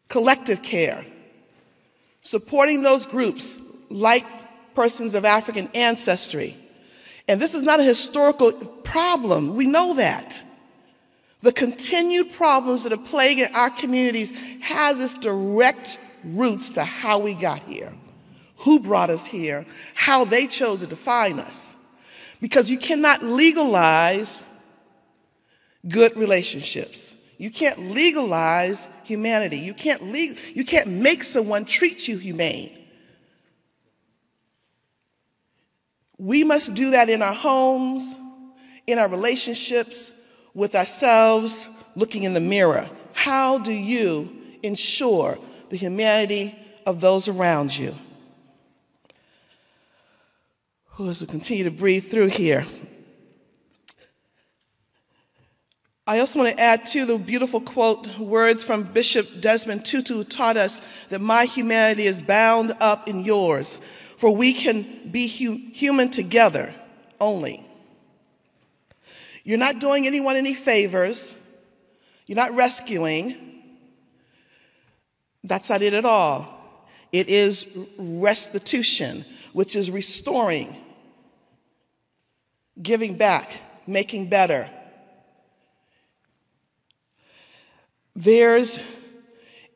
F: Collective care. Supporting those groups like persons of African ancestry. And this is not a historical problem. We know that. The continued problems that are plaguing our communities has its direct roots to how we got here, who brought us here, how they chose to define us. Because you cannot legalize good relationships. You can't legalize humanity. You can't make someone treat you humane. We must do that in our homes, in our relationships, with ourselves, looking in the mirror. How do you ensure the humanity of those around you? As we continue to breathe through here. I also want to add to the beautiful quote, words from Bishop Desmond Tutu, who taught us that my humanity is bound up in yours, for we can be human together only. You're not doing anyone any favors. You're not rescuing. That's not it at all. It is restitution, which is restoring, giving back, making better. There's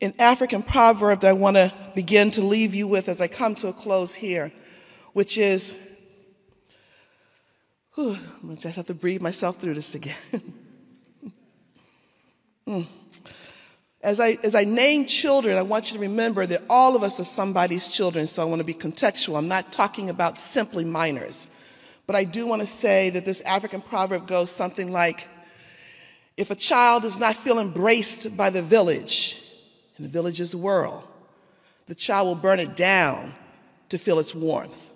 F: an African proverb that I want to begin to leave you with as I come to a close here, which is, I just have to breathe myself through this again. As I name children, I want you to remember that all of us are somebody's children, so I want to be contextual. I'm not talking about simply minors. But I do want to say that this African proverb goes something like, if a child does not feel embraced by the village, and the village is the world, the child will burn it down to feel its warmth.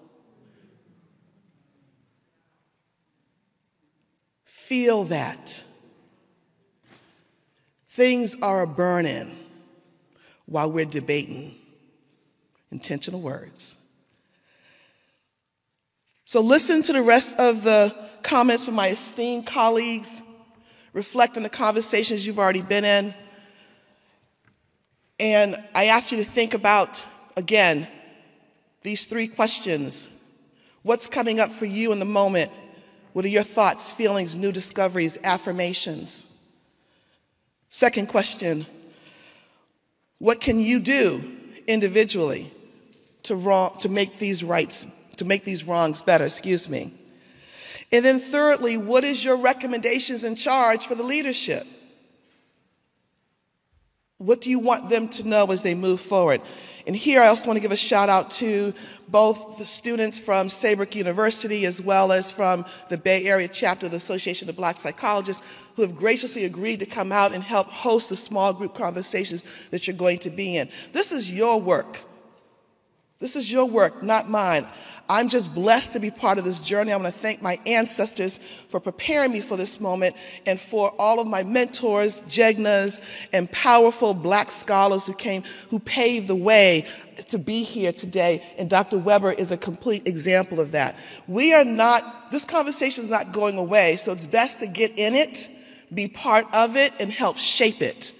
F: Feel that. Things are burning while we're debating. Intentional words. So listen to the rest of the comments from my esteemed colleagues. reflect on the conversations you've already been in. And I ask you to think about, again, these 3 questions. What's coming up for you in the moment? What are your thoughts, feelings, new discoveries, affirmations? Second question, what can you do individually to make these wrongs better, And then thirdly, what is your recommendations and charge for the leadership? What do you want them to know as they move forward? And here I also want to give a shout out to both the students from Saybrook University as well as from the Bay Area chapter of the Association of Black Psychologists who have graciously agreed to come out and help host the small group conversations that you're going to be in. This is your work. This is your work, not mine. I'm just blessed to be part of this journey. I want to thank my ancestors for preparing me for this moment and for all of my mentors, Jegnas, and powerful Black scholars who paved the way to be here today. And Dr. Weber is a complete example of that. This conversation is not going away, so it's best to get in it, be part of it, and help shape it.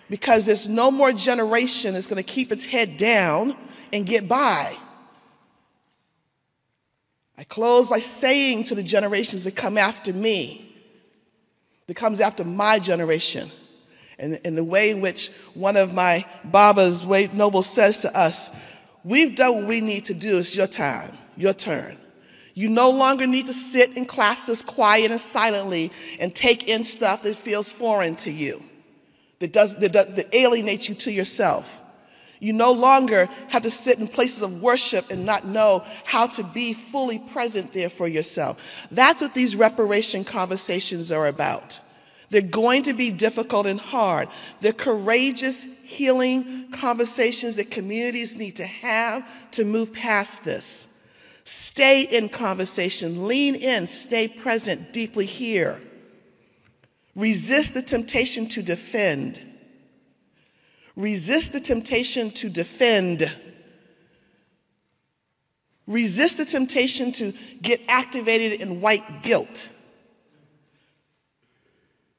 F: Because there's no more generation that's going to keep its head down and get by. I close by saying to the generations that come after me, that comes after my generation, and in the way in which one of my Babas, Wade Noble, says to us, we've done what we need to do. It's your time, your turn. You no longer need to sit in classes quiet and silently and take in stuff that feels foreign to you, that alienates you to yourself. You no longer have to sit in places of worship and not know how to be fully present there for yourself. That's what these reparation conversations are about. They're going to be difficult and hard. They're courageous, healing conversations that communities need to have to move past this. Stay in conversation, lean in, stay present, deeply here. Resist the temptation to defend. Resist the temptation to defend. Resist the temptation to get activated in white guilt.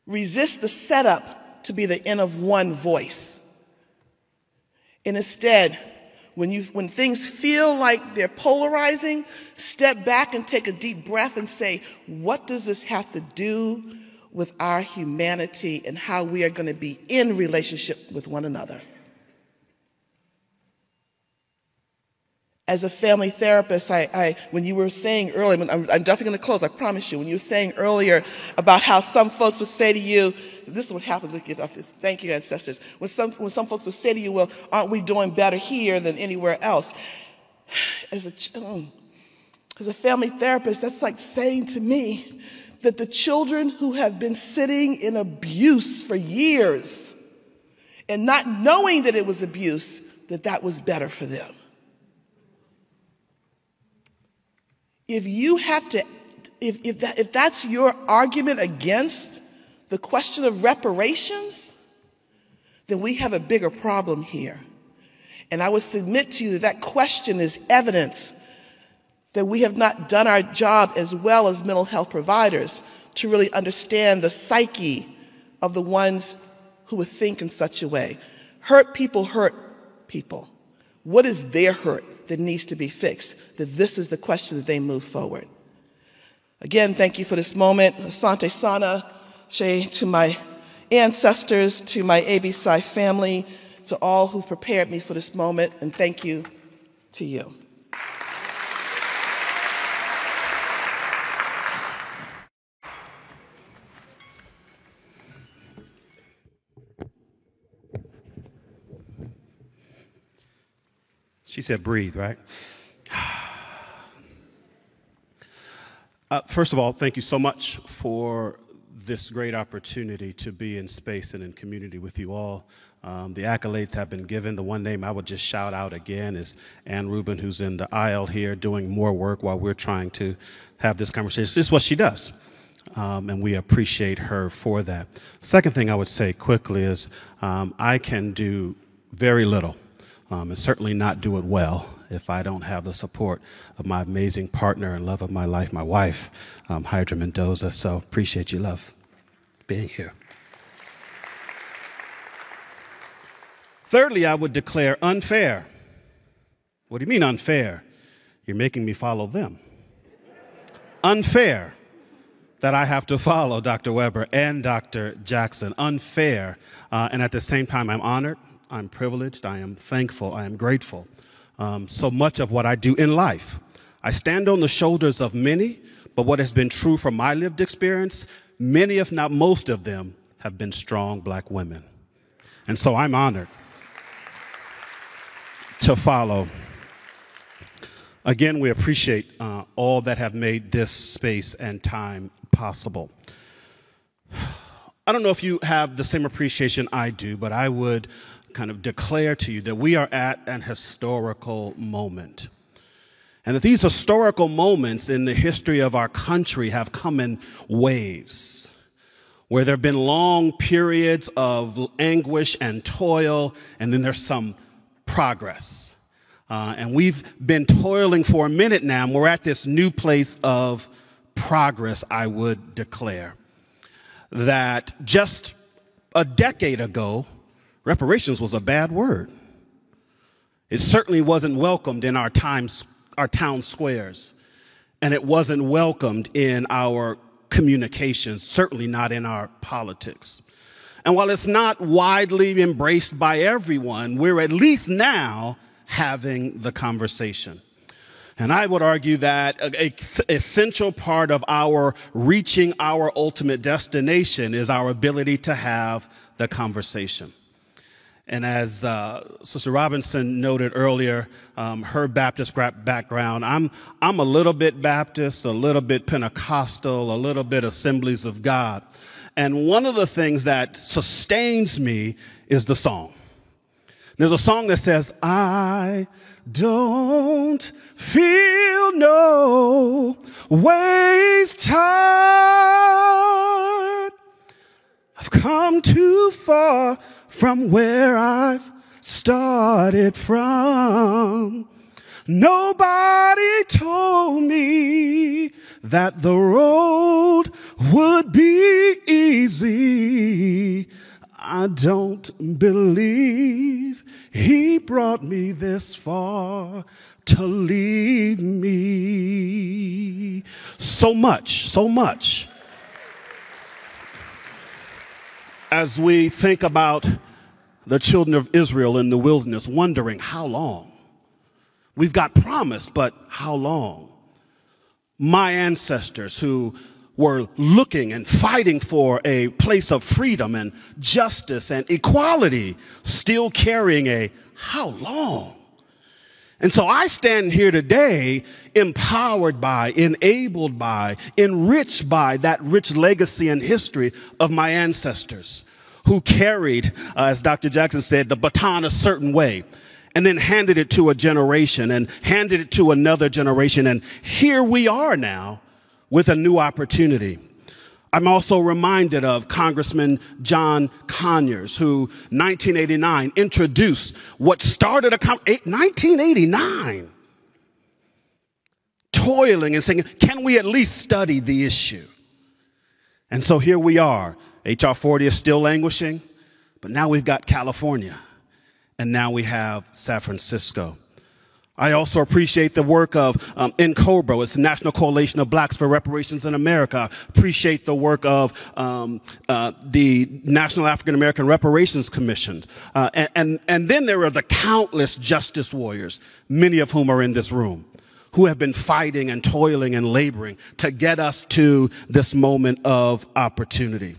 F: Resist the setup to be the N of one voice. And instead, when things feel like they're polarizing, step back and take a deep breath and say, what does this have to do with our humanity and how we are going to be in relationship with one another? As a family therapist, when you were saying earlier, I'm definitely going to close, I promise you, when you were saying earlier about how some folks would say to you, this is what happens if you get off this, thank you, ancestors, when some folks would say to you, well, aren't we doing better here than anywhere else? As a family therapist, that's like saying to me that the children who have been sitting in abuse for years and not knowing that it was abuse, that was better for them. If that's your argument against the question of reparations, then we have a bigger problem here. And I would submit to you that question is evidence that we have not done our job as well as mental health providers to really understand the psyche of the ones who would think in such a way. Hurt people hurt people. What is their hurt that needs to be fixed? That this is the question that they move forward. Again, thank you for this moment. Asante Sana, to my ancestors, to my ABSI family, to all who've prepared me for this moment, and thank you to you.
G: She said, breathe, right? First of all, thank you so much for this great opportunity to be in space and in community with you all. The accolades have been given. The one name I would just shout out again is Ann Rubin, who's in the aisle here doing more work while we're trying to have this conversation. This is what she does, and we appreciate her for that. Second thing I would say quickly is I can do very little. And certainly not do it well if I don't have the support of my amazing partner and love of my life, my wife, Hydra Mendoza. So appreciate you, love. being here. Thirdly, I would declare unfair. What do you mean unfair? You're making me follow them. Unfair that I have to follow Dr. Weber and Dr. Jackson. Unfair. And at the same time, I'm honored, I'm privileged, I am thankful, I am grateful. So much of what I do in life, I stand on the shoulders of many, but what has been true from my lived experience, many, if not most of them, have been strong black women. And so I'm honored to follow. Again, we appreciate all that have made this space and time possible. I don't know if you have the same appreciation I do, but I would kind of declare to you that we are at an historical moment. And that these historical moments in the history of our country have come in waves, where there have been long periods of anguish and toil, and then there's some progress. And we've been toiling for a minute now, and we're at this new place of progress, I would declare. That just a decade ago, reparations was a bad word. It certainly wasn't welcomed in our town squares, and it wasn't welcomed in our communications, certainly not in our politics. And while it's not widely embraced by everyone, we're at least now having the conversation. And I would argue that an essential part of our reaching our ultimate destination is our ability to have the conversation. And as Sister Robinson noted earlier, her Baptist background, I'm a little bit Baptist, a little bit Pentecostal, a little bit Assemblies of God. And one of the things that sustains me is the song. There's a song that says, I don't feel no waste time. I've come too far from where I've started from. Nobody told me that the road would be easy. I don't believe he brought me this far to leave me. So much. As we think about the children of Israel in the wilderness, wondering how long? We've got promise, but how long? My ancestors who were looking and fighting for a place of freedom and justice and equality, still carrying a how long? And so I stand here today empowered by, enabled by, enriched by that rich legacy and history of my ancestors who carried, as Dr. Jackson said, the baton a certain way and then handed it to a generation and handed it to another generation. And here we are now with a new opportunity. I'm also reminded of Congressman John Conyers, who 1989 introduced what started 1989, toiling and saying, can we at least study the issue? And so here we are. H.R. 40 is still languishing, but now we've got California, and now we have San Francisco. I also appreciate the work of NCOBRA. It's the National Coalition of Blacks for Reparations in America. Appreciate the work of the National African American Reparations Commission. And then there are the countless justice warriors, many of whom are in this room, who have been fighting and toiling and laboring to get us to this moment of opportunity.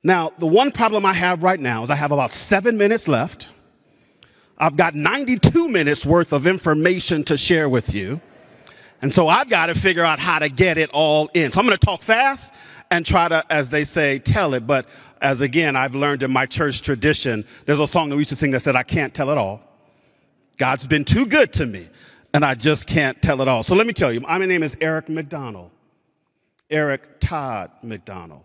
G: Now, the one problem I have right now is I have about 7 minutes left. I've got 92 minutes worth of information to share with you. And so I've got to figure out how to get it all in. So I'm going to talk fast and try to, as they say, tell it. But as again, I've learned in my church tradition, there's a song that we used to sing that said, I can't tell it all. God's been too good to me, and I just can't tell it all. So let me tell you, my name is Eric McDonald. Eric Todd McDonald.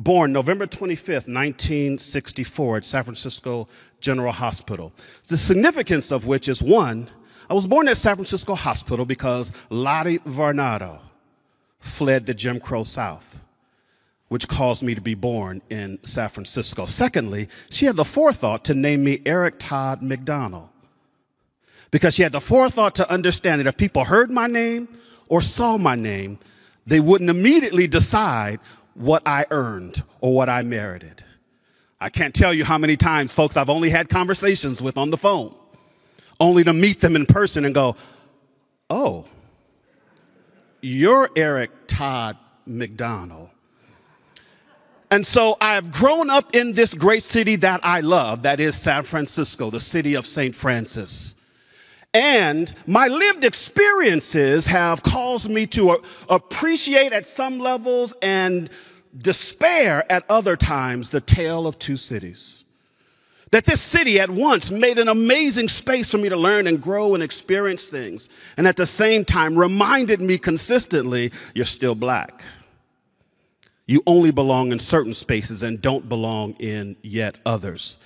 G: Born November 25th, 1964 at San Francisco General Hospital. The significance of which is, one, I was born at San Francisco Hospital because Lottie Varnado fled the Jim Crow South. which caused me to be born in San Francisco. Secondly, she had the forethought to name me Eric Todd McDonald, because she had the forethought to understand that if people heard my name or saw my name, they wouldn't immediately decide what I earned or what I merited. I can't tell you how many times, folks, I've only had conversations with on the phone, only to meet them in person and go, oh, you're Eric Todd McDonald. And so I've grown up in this great city that I love, that is San Francisco, the city of St. Francis. And my lived experiences have caused me to appreciate at some levels and despair at other times the tale of two cities. That this city at once made an amazing space for me to learn and grow and experience things, and at the same time reminded me consistently, you're still black. You only belong in certain spaces and don't belong in yet others.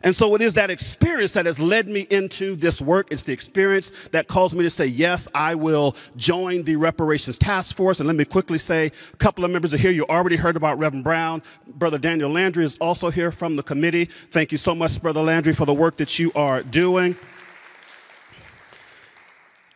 G: And so it is that experience that has led me into this work. It's the experience that caused me to say, yes, I will join the Reparations Task Force. And let me quickly say, a couple of members are here. You already heard about Reverend Brown. Brother Daniel Landry is also here from the committee. Thank you so much, Brother Landry, for the work that you are doing.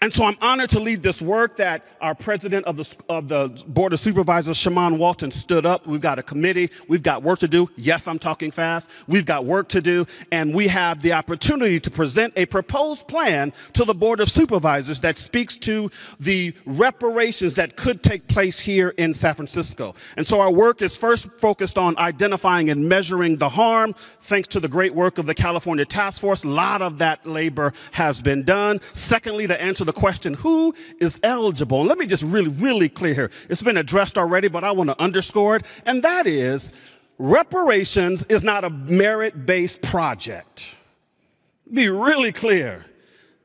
G: And so I'm honored to lead this work that our president of the Board of Supervisors, Shaman Walton, stood up. We've got a committee. We've got work to do. Yes, I'm talking fast. We've got work to do. And we have the opportunity to present a proposed plan to the Board of Supervisors that speaks to the reparations that could take place here in San Francisco. And so our work is first focused on identifying and measuring the harm. Thanks to the great work of the California Task Force, a lot of that labor has been done. Secondly, to answer the question, who is eligible? And let me just really clear here. It's been addressed already, but I want to underscore it. And that is, reparations is not a merit-based project. Be really clear.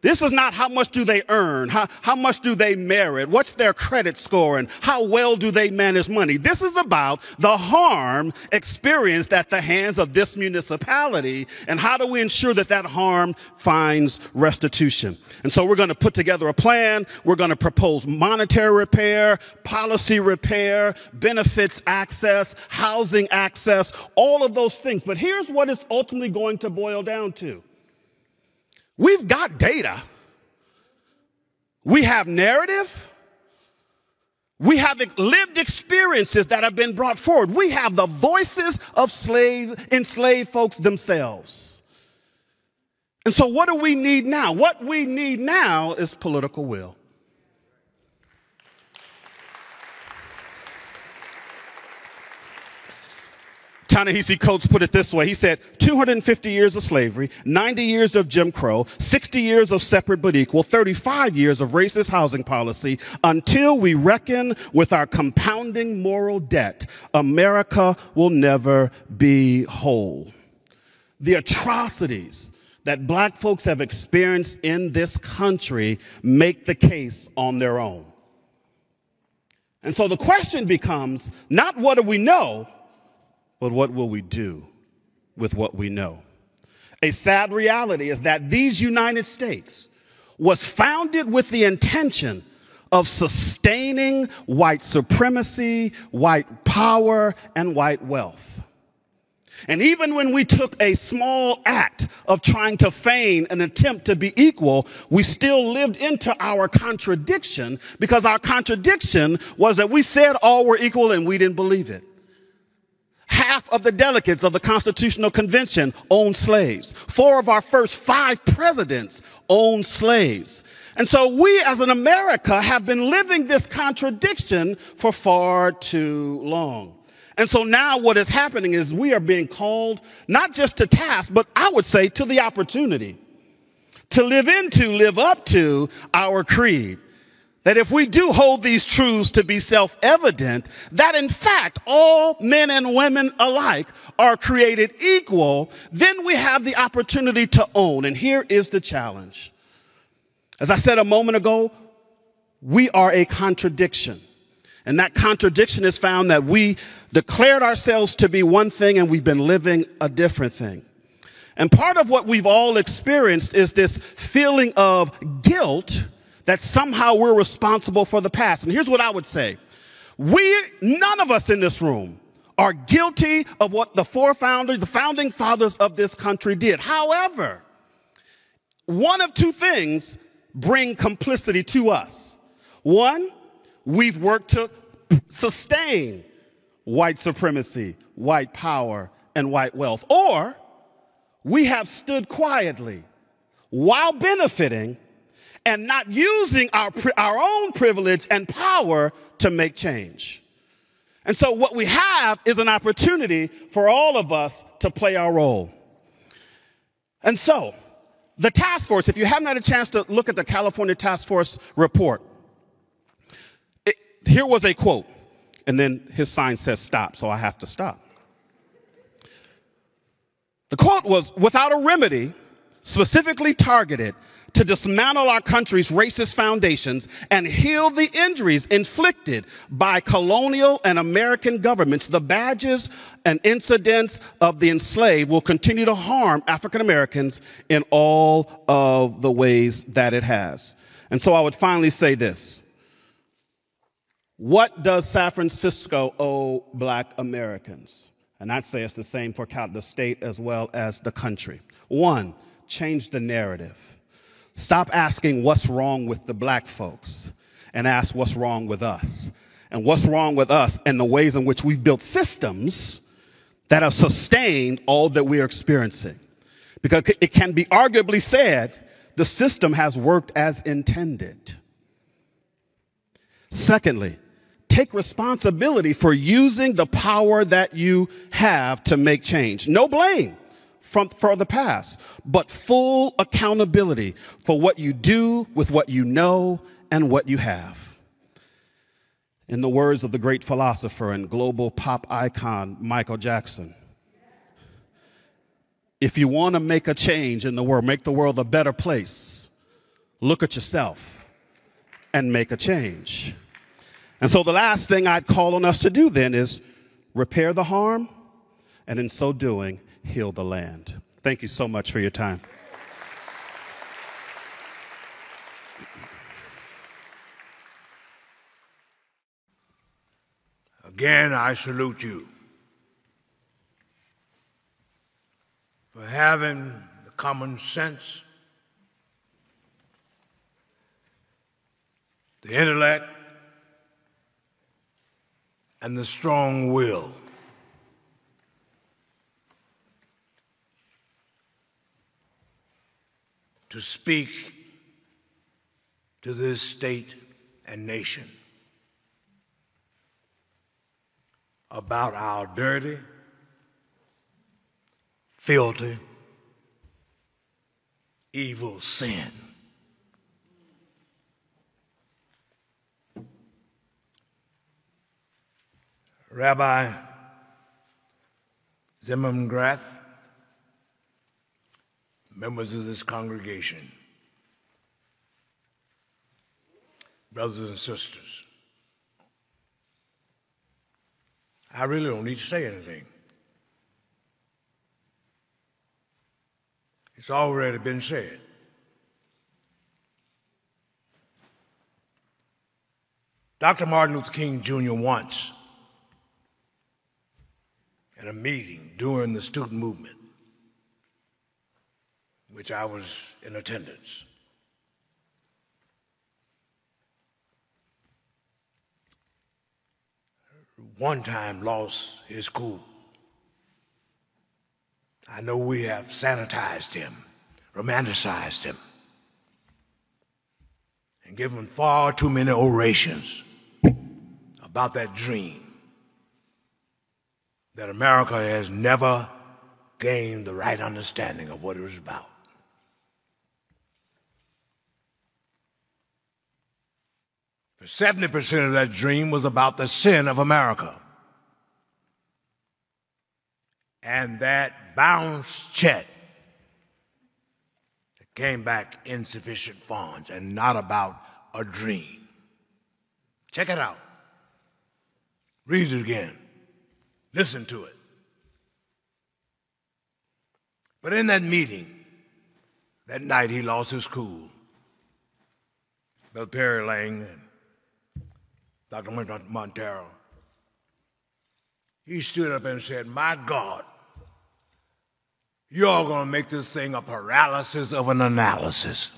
G: This is not how much do they earn, how much do they merit, what's their credit score, and how well do they manage money. This is about the harm experienced at the hands of this municipality, and how do we ensure that that harm finds restitution. And so we're going to put together a plan. We're going to propose monetary repair, policy repair, benefits access, housing access, all of those things. But here's what it's ultimately going to boil down to. We've got data. We have narrative. We have lived experiences that have been brought forward. We have the voices of enslaved folks themselves. And so what do we need now? What we need now is political will. Ta-Nehisi Coates put it this way. He said, 250 years of slavery, 90 years of Jim Crow, 60 years of separate but equal, 35 years of racist housing policy. Until we reckon with our compounding moral debt, America will never be whole. The atrocities that black folks have experienced in this country make the case on their own. And so the question becomes, not what do we know, but what will we do with what we know? A sad reality is that these United States was founded with the intention of sustaining white supremacy, white power, and white wealth. And even when we took a small act of trying to feign an attempt to be equal, we still lived into our contradiction, because our contradiction was that we said all were equal and we didn't believe it. Half of the delegates of the Constitutional Convention owned slaves. 4 of our first 5 presidents owned slaves. And so we as an America have been living this contradiction for far too long. And so now what is happening is we are being called not just to task, but I would say to the opportunity to live up to our creed. That if we do hold these truths to be self-evident, that in fact all men and women alike are created equal, then we have the opportunity to own. And here is the challenge. As I said a moment ago, we are a contradiction. And that contradiction is found that we declared ourselves to be one thing and we've been living a different thing. And part of what we've all experienced is this feeling of guilt that somehow we're responsible for the past. And here's what I would say. None of us in this room are guilty of what the founding fathers of this country did. However, one of two things bring complicity to us. One, we've worked to sustain white supremacy, white power, and white wealth. Or we have stood quietly while benefiting and not using our own privilege and power to make change. And so what we have is an opportunity for all of us to play our role. And so the task force, if you haven't had a chance to look at the California Task Force report, here was a quote, and then his sign says stop, so I have to stop. The quote was, "Without a remedy specifically targeted to dismantle our country's racist foundations and heal the injuries inflicted by colonial and American governments, the badges and incidents of the enslaved will continue to harm African Americans in all of the ways that it has." And so I would finally say this. What does San Francisco owe Black Americans? And I'd say it's the same for the state as well as the country. One, change the narrative. Stop asking what's wrong with the Black folks and ask what's wrong with us. And what's wrong with us and the ways in which we've built systems that have sustained all that we're experiencing. Because it can be arguably said the system has worked as intended. Secondly, take responsibility for using the power that you have to make change. No blame for the past, but full accountability for what you do with what you know and what you have. In the words of the great philosopher and global pop icon, Michael Jackson, if you want to make a change in the world, make the world a better place, look at yourself and make a change. And so the last thing I'd call on us to do then is repair the harm, and in so doing, heal the land. Thank you so much for your time.
H: Again, I salute you for having the common sense, the intellect, and the strong will to speak to this state and nation about our dirty, filthy, evil sin. Rabbi Zimmerman Graff, members of this congregation, brothers and sisters, I really don't need to say anything. It's already been said. Dr. Martin Luther King Jr. once, in a meeting during the student movement, which I was in attendance, one time lost his cool. I know we have sanitized him, romanticized him, and given far too many orations about that dream that America has never gained the right understanding of what it was about. For 70% of that dream was about the sin of America. And that bounced check that came back insufficient funds and not about a dream. Check it out. Read it again. Listen to it. But in that meeting, that night he lost his cool. Brother Perry Lang and Dr. Montero, he stood up and said, "My God, you're going to make this thing a paralysis of an analysis."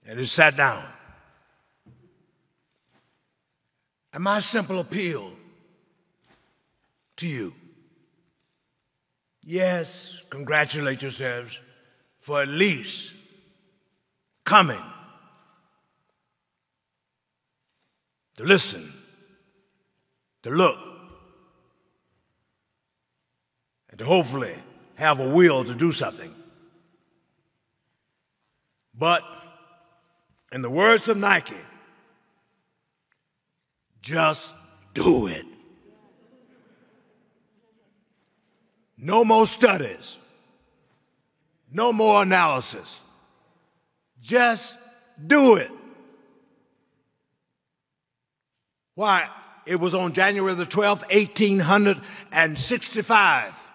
H: And he sat down. And my simple appeal to you, yes, congratulate yourselves for at least coming to listen, to look, and to hopefully have a will to do something. But in the words of Nike, just do it. No more studies. No more analysis. Just do it. Why? It was on January the 12th, 1865,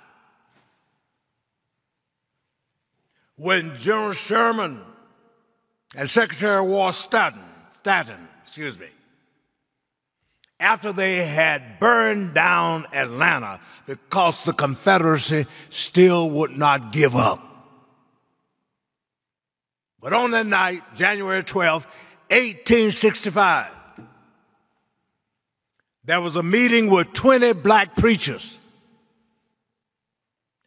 H: when General Sherman and Secretary of War Stanton, after they had burned down Atlanta because the Confederacy still would not give up. But on that night, January 12, 1865, there was a meeting with 20 black preachers.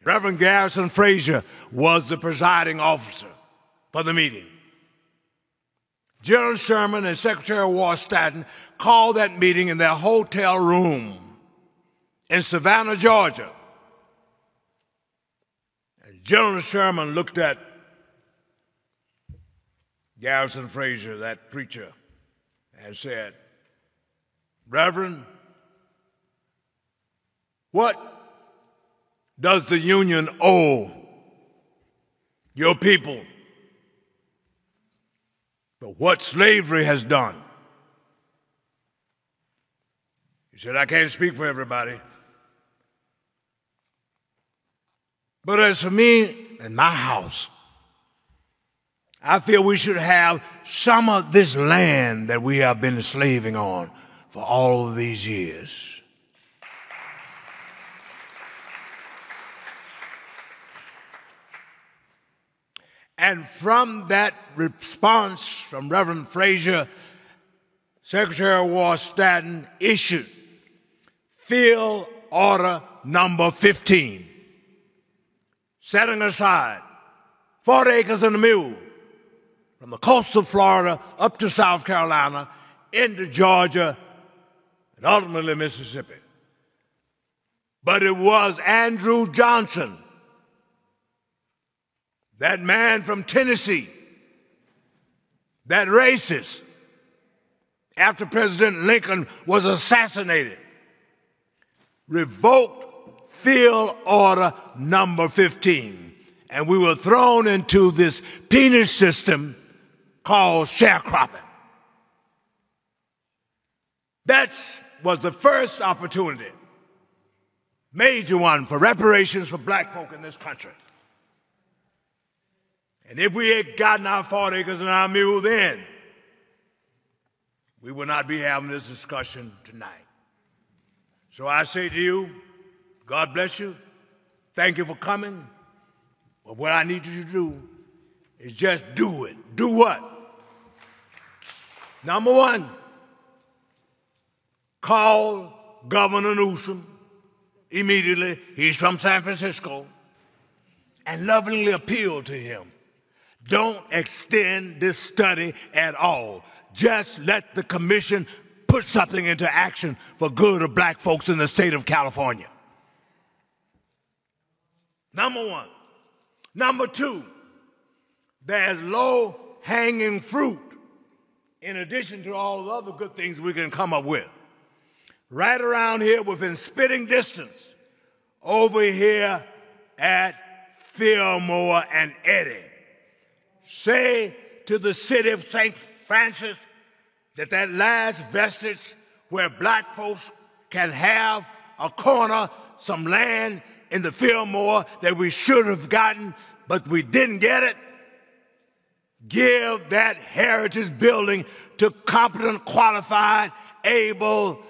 H: Reverend Garrison Frazier was the presiding officer for the meeting. General Sherman and Secretary of War Stanton called that meeting in their hotel room in Savannah, Georgia. And General Sherman looked at Garrison Frazier, that preacher, and said, "Reverend, what does the Union owe your people for what slavery has done?" He said, "I can't speak for everybody, but as for me and my house, I feel we should have some of this land that we have been slaving on for all of these years." And from that response from Reverend Frazier, Secretary of War Stanton issued Field Order Number 15, setting aside 40 acres and a mule from the coast of Florida up to South Carolina, into Georgia, and ultimately Mississippi. But it was Andrew Johnson, that man from Tennessee, that racist, after President Lincoln was assassinated, revoked Field Order Number 15. And we were thrown into this penal system called sharecropping. That was the first opportunity, major one, for reparations for black folk in this country. And if we had gotten our 40 acres and our mule then, we would not be having this discussion tonight. So I say to you, God bless you. Thank you for coming. But what I need you to do is just do it. Do what? Number one, call Governor Newsom immediately. He's from San Francisco. And lovingly appeal to him. Don't extend this study at all. Just let the commission put something into action for good of black folks in the state of California. Number one. Number two, there's low-hanging fruit in addition to all the other good things we can come up with. Right around here within spitting distance, over here at Fillmore and Eddy. Say to the city of St. Francis that last vestige where black folks can have a corner, some land in the Fillmore that we should have gotten, but we didn't get it. Give that heritage building to competent, qualified, able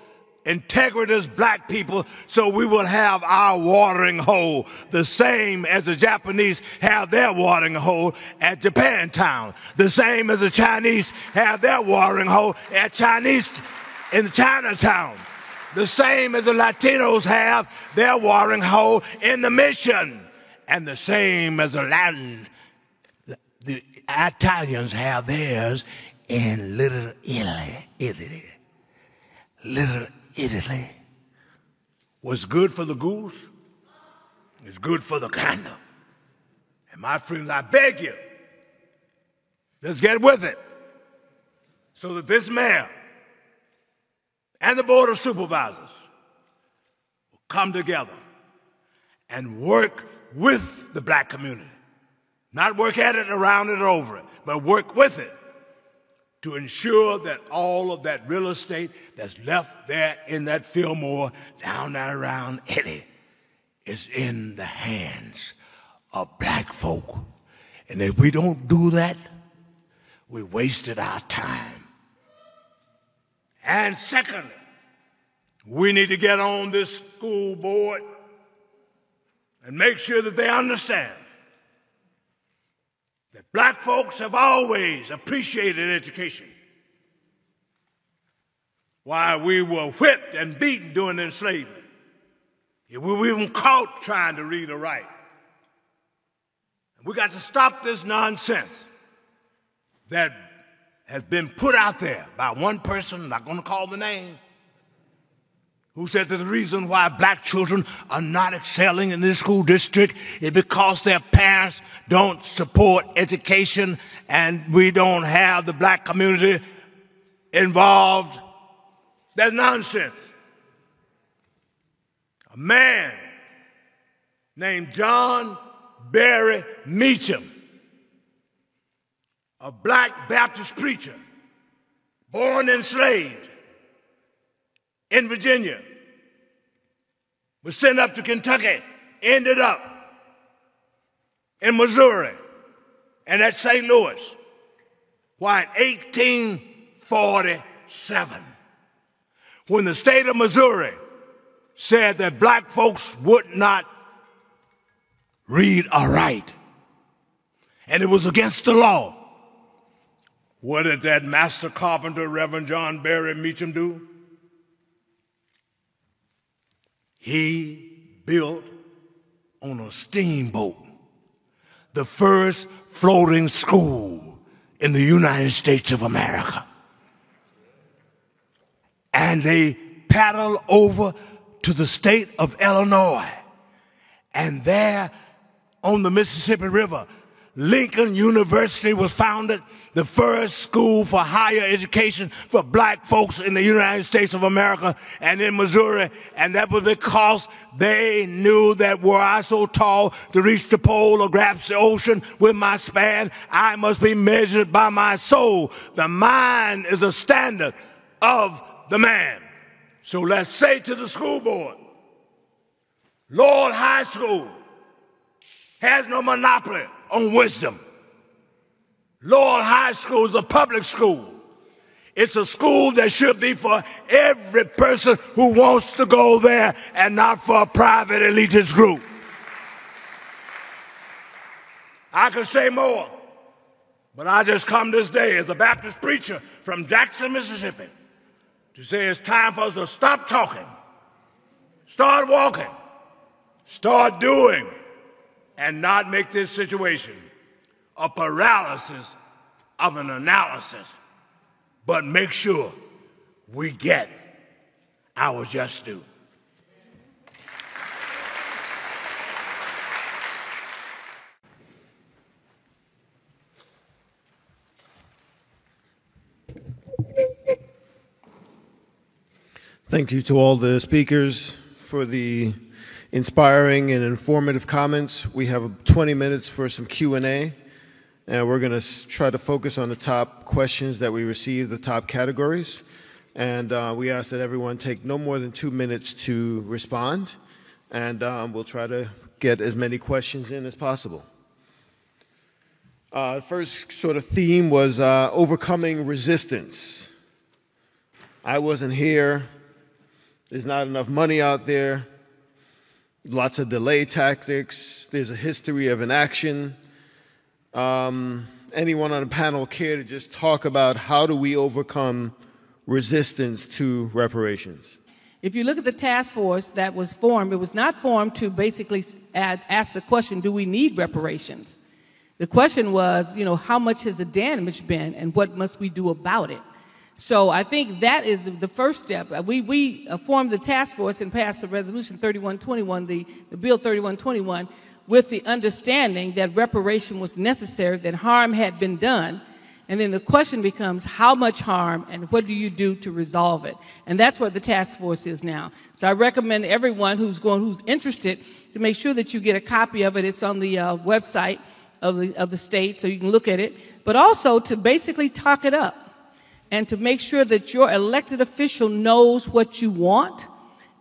H: integritous black people so we will have our watering hole the same as the Japanese have their watering hole at Japantown, the same as the Chinese have their watering hole at in Chinatown, the same as the Latinos have their watering hole in the Mission, and the same as the Italians have theirs in Little Italy. Little Italy. What's good for the goose is good for the gander. And my friends, I beg you, let's get with it so that this mayor and the Board of Supervisors will come together and work with the black community. Not work at it, around it, or over it, but work with it to ensure that all of that real estate that's left there in that Fillmore down there around Eddie is in the hands of black folk. And if we don't do that, we wasted our time. And secondly, we need to get on this school board and make sure that they understand that black folks have always appreciated education. Why we were whipped and beaten during the enslavement. We were even caught trying to read or write. We got to stop this nonsense that has been put out there by one person, I'm not going to call the name, who said that the reason why black children are not excelling in this school district is because their parents don't support education and we don't have the black community involved. That's nonsense. A man named John Barry Meacham, a black Baptist preacher, born enslaved in Virginia, was sent up to Kentucky, ended up in Missouri and at St. Louis. Why, in 1847, when the state of Missouri said that black folks would not read or write, and it was against the law, what did that master carpenter, Reverend John Barry Meacham, do? He built on a steamboat the first floating school in the United States of America. And they paddled over to the state of Illinois. And there on the Mississippi River, Lincoln University was founded, the first school for higher education for black folks in the United States of America and in Missouri. And that was because they knew that were I so tall to reach the pole or grasp the ocean with my span, I must be measured by my soul. The mind is a standard of the man. So let's say to the school board, Lord High School has no monopoly on wisdom. Lord High School is a public school. It's a school that should be for every person who wants to go there and not for a private elitist group. I could say more, but I just come this day as a Baptist preacher from Jackson, Mississippi, to say it's time for us to stop talking, start walking, start doing, and not make this situation a paralysis of an analysis, but make sure we get our just due.
B: Thank you to all the speakers for the inspiring and informative comments. We have 20 minutes for some Q&A, and we're going to try to focus on the top questions that we received, the top categories. And we ask that everyone take no more than 2 minutes to respond, and we'll try to get as many questions in as possible. The first sort of theme was overcoming resistance. I wasn't here There's not enough money out there. Lots of delay tactics. There's a history of inaction. Anyone on the panel care to just talk about how do we overcome resistance to reparations?
E: If you look at the task force that was formed, it was not formed to basically ask the question, do we need reparations? The question was, how much has the damage been and what must we do about it? So I think that is the first step. We formed the task force and passed the resolution 3121, the bill 3121, with the understanding that reparation was necessary, that harm had been done. And then the question becomes, how much harm and what do you do to resolve it? And that's what the task force is now. So I recommend everyone who's interested to make sure that you get a copy of it. It's on the website of the state, so you can look at it. But also to basically talk it up and to make sure that your elected official knows what you want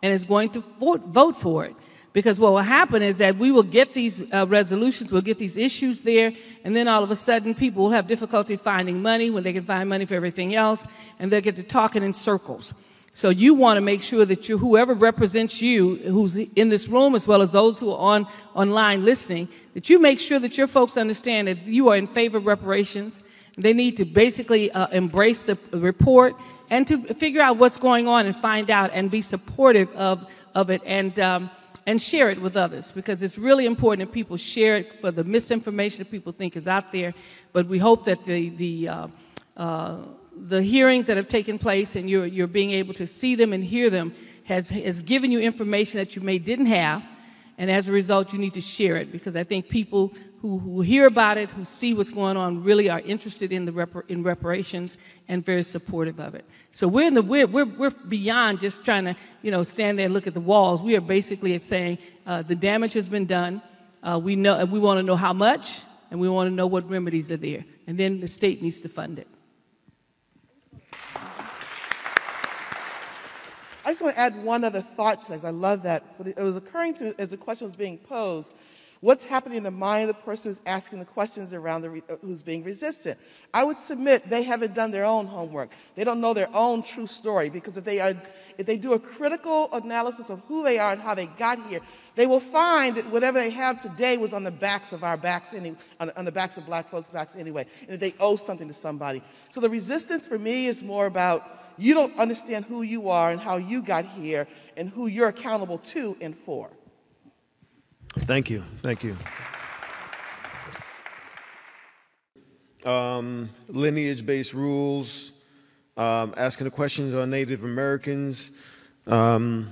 E: and is going to vote for it. Because what will happen is that we will get these resolutions, we'll get these issues there, and then all of a sudden people will have difficulty finding money when they can find money for everything else, and they'll get to talking in circles. So you want to make sure that whoever represents you, who's in this room as well as those who are online listening, that you make sure that your folks understand that you are in favor of reparations. They need to basically embrace the report and to figure out what's going on and find out and be supportive of it and share it with others, because it's really important that people share it for the misinformation that people think is out there. But we hope that the hearings that have taken place and you're being able to see them and hear them has given you information that you didn't have, and as a result, you need to share it, because I think people who hear about it, who see what's going on, really are interested in in reparations and very supportive of it. So we're beyond just trying to stand there and look at the walls. We are basically saying the damage has been done. We want to know how much, and we want to know what remedies are there, and then the state needs to fund it.
F: I just want to add one other thought to this. I love that. It was occurring to me as the question was being posed. What's happening in the mind of the person who's asking the questions around who's being resistant? I would submit they haven't done their own homework. They don't know their own true story, because if they do a critical analysis of who they are and how they got here, they will find that whatever they have today was on the backs of our backs, on the backs of black folks' backs anyway, and that they owe something to somebody. So the resistance for me is more about you don't understand who you are and how you got here and who you're accountable to and for.
B: Thank you. Thank you. Lineage-based rules, asking the questions on Native Americans. Eric,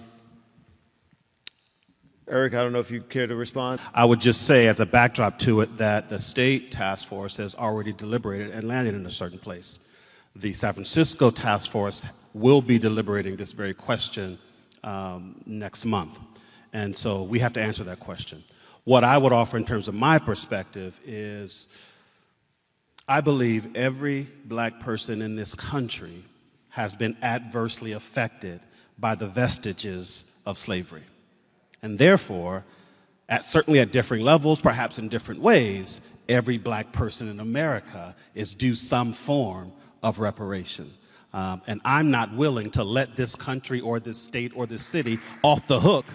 B: I don't know if you care to respond.
G: I would just say as a backdrop to it that the state task force has already deliberated and landed in a certain place. The San Francisco task force will be deliberating this very question next month. And so we have to answer that question. What I would offer in terms of my perspective is I believe every black person in this country has been adversely affected by the vestiges of slavery. And therefore, certainly at differing levels, perhaps in different ways, every black person in America is due some form of reparation. And I'm not willing to let this country or this state or this city off the hook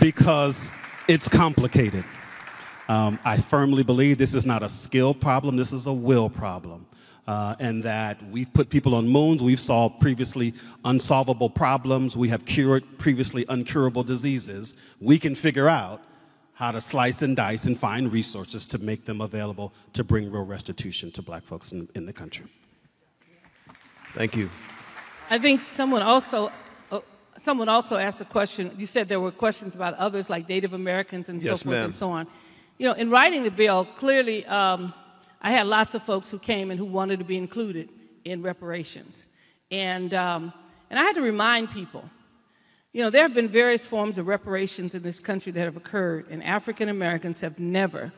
G: because it's complicated. I firmly believe this is not a skill problem, this is a will problem. And that we've put people on moons, we've solved previously unsolvable problems, we have cured previously uncurable diseases. We can figure out how to slice and dice and find resources to make them available to bring real restitution to black folks in the country.
B: Thank you.
E: I think someone also asked a question. You said there were questions about others like Native Americans and
B: Yes,
E: so forth
B: ma'am.
E: and so on. In writing the bill, clearly I had lots of folks who came and who wanted to be included in reparations. And I had to remind people, there have been various forms of reparations in this country that have occurred, and African Americans have never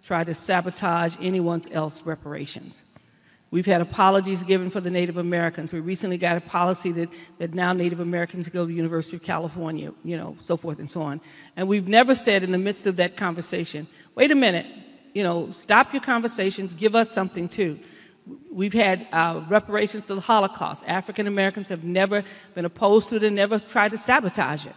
E: tried to sabotage anyone else's reparations. We've had apologies given for the Native Americans. We recently got a policy that now Native Americans go to the University of California, so forth and so on. And we've never said in the midst of that conversation, wait a minute, stop your conversations, give us something too. We've had reparations for the Holocaust. African Americans have never been opposed to it and never tried to sabotage it.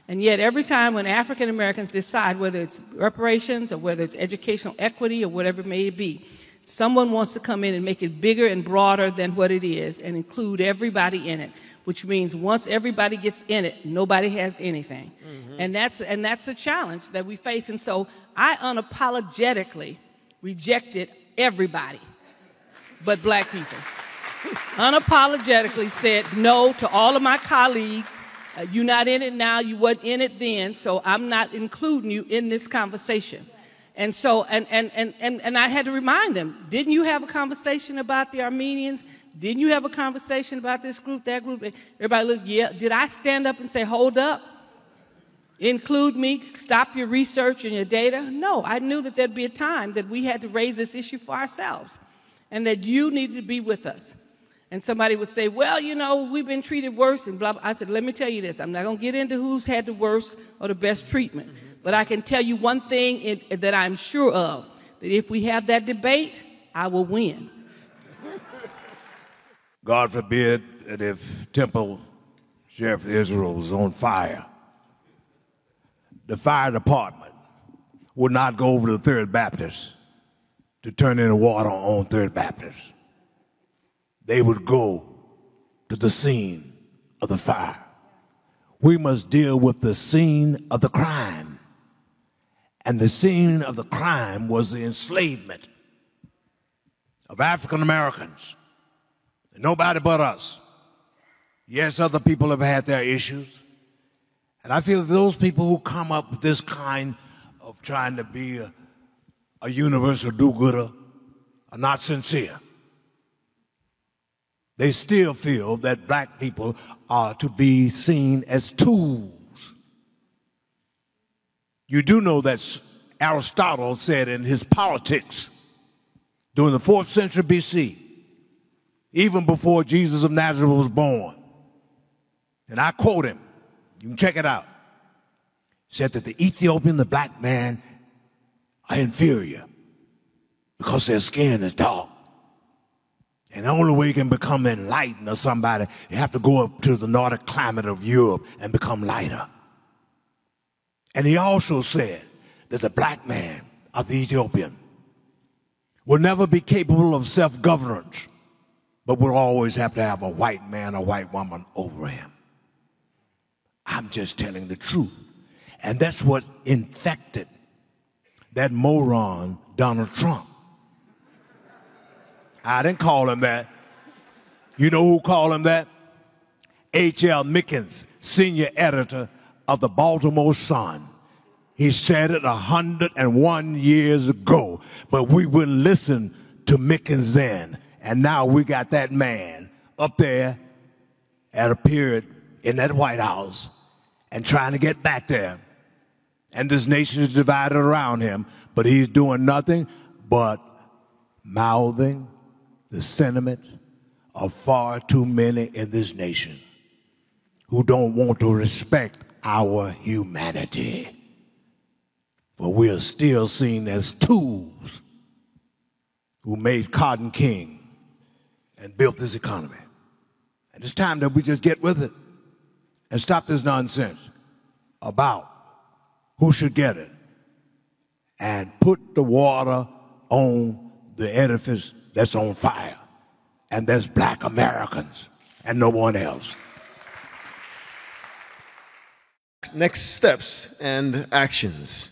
E: And yet every time when African Americans decide whether it's reparations or whether it's educational equity or whatever it may be, someone wants to come in and make it bigger and broader than what it is and include everybody in it, which means once everybody gets in it, nobody has anything. Mm-hmm. And that's the challenge that we face. And so I unapologetically rejected everybody but black people. Unapologetically said no to all of my colleagues. You're not in it now, you weren't in it then, so I'm not including you in this conversation. And so, and I had to remind them, didn't you have a conversation about the Armenians? Didn't you have a conversation about this group, that group? Everybody looked, yeah. Did I stand up and say, hold up, include me, stop your research and your data? No, I knew that there'd be a time that we had to raise this issue for ourselves and that you needed to be with us. And somebody would say, well, you know, we've been treated worse and blah, blah. I said, let me tell you this. I'm not going to get into who's had the worst or the best treatment. But I can tell you one thing that I'm sure of, that if we have that debate, I will win.
H: God forbid that if Temple Sheriff Israel was on fire, the fire department would not go over to the 3rd Baptist to turn in the water on 3rd Baptist. They would go to the scene of the fire. We must deal with the scene of the crime. And the scene of the crime was the enslavement of African Americans. And nobody but us. Yes, other people have had their issues. And I feel those people who come up with this kind of trying to be a universal do-gooder are not sincere. They still feel that black people are to be seen as tools. You do know that Aristotle said in his Politics during the 4th century BC, even before Jesus of Nazareth was born, and I quote him, you can check it out, said that the Ethiopian, the black man, are inferior because their skin is dark. And the only way you can become enlightened or somebody, you have to go up to the Nordic climate of Europe and become lighter. And he also said that the black man of the Ethiopian will never be capable of self-governance, but will always have to have a white man or white woman over him. I'm just telling the truth. And that's what infected that moron, Donald Trump. I didn't call him that. You know who called him that? H.L. Mickens, senior editor of the Baltimore Sun. He said it 101 years ago, but we wouldn't listen to Mickens then. And now we got that man up there at a period in that White House and trying to get back there. And this nation is divided around him, but he's doing nothing but mouthing the sentiment of far too many in this nation who don't want to respect our humanity. For we are still seen as tools who made Cotton King and built this economy. And it's time that we just get with it and stop this nonsense about who should get it and put the water on the edifice that's on fire, and that's black Americans and no one else.
B: Next steps and actions.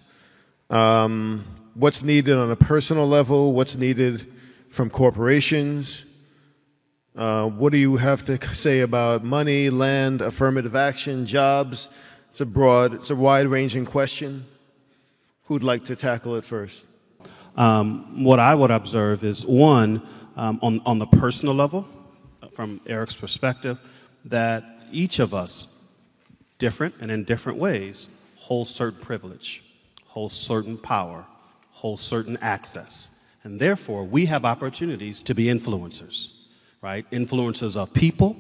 B: What's needed on a personal level? What's needed from corporations? What do you have to say about money, land, affirmative action, jobs? It's a wide-ranging question. Who'd like to tackle it first?
G: What I would observe is, one, on the personal level, from Eric's perspective, that each of us, different and in different ways, holds certain privilege, holds certain power, holds certain access. And therefore, we have opportunities to be influencers, right? Influencers of people,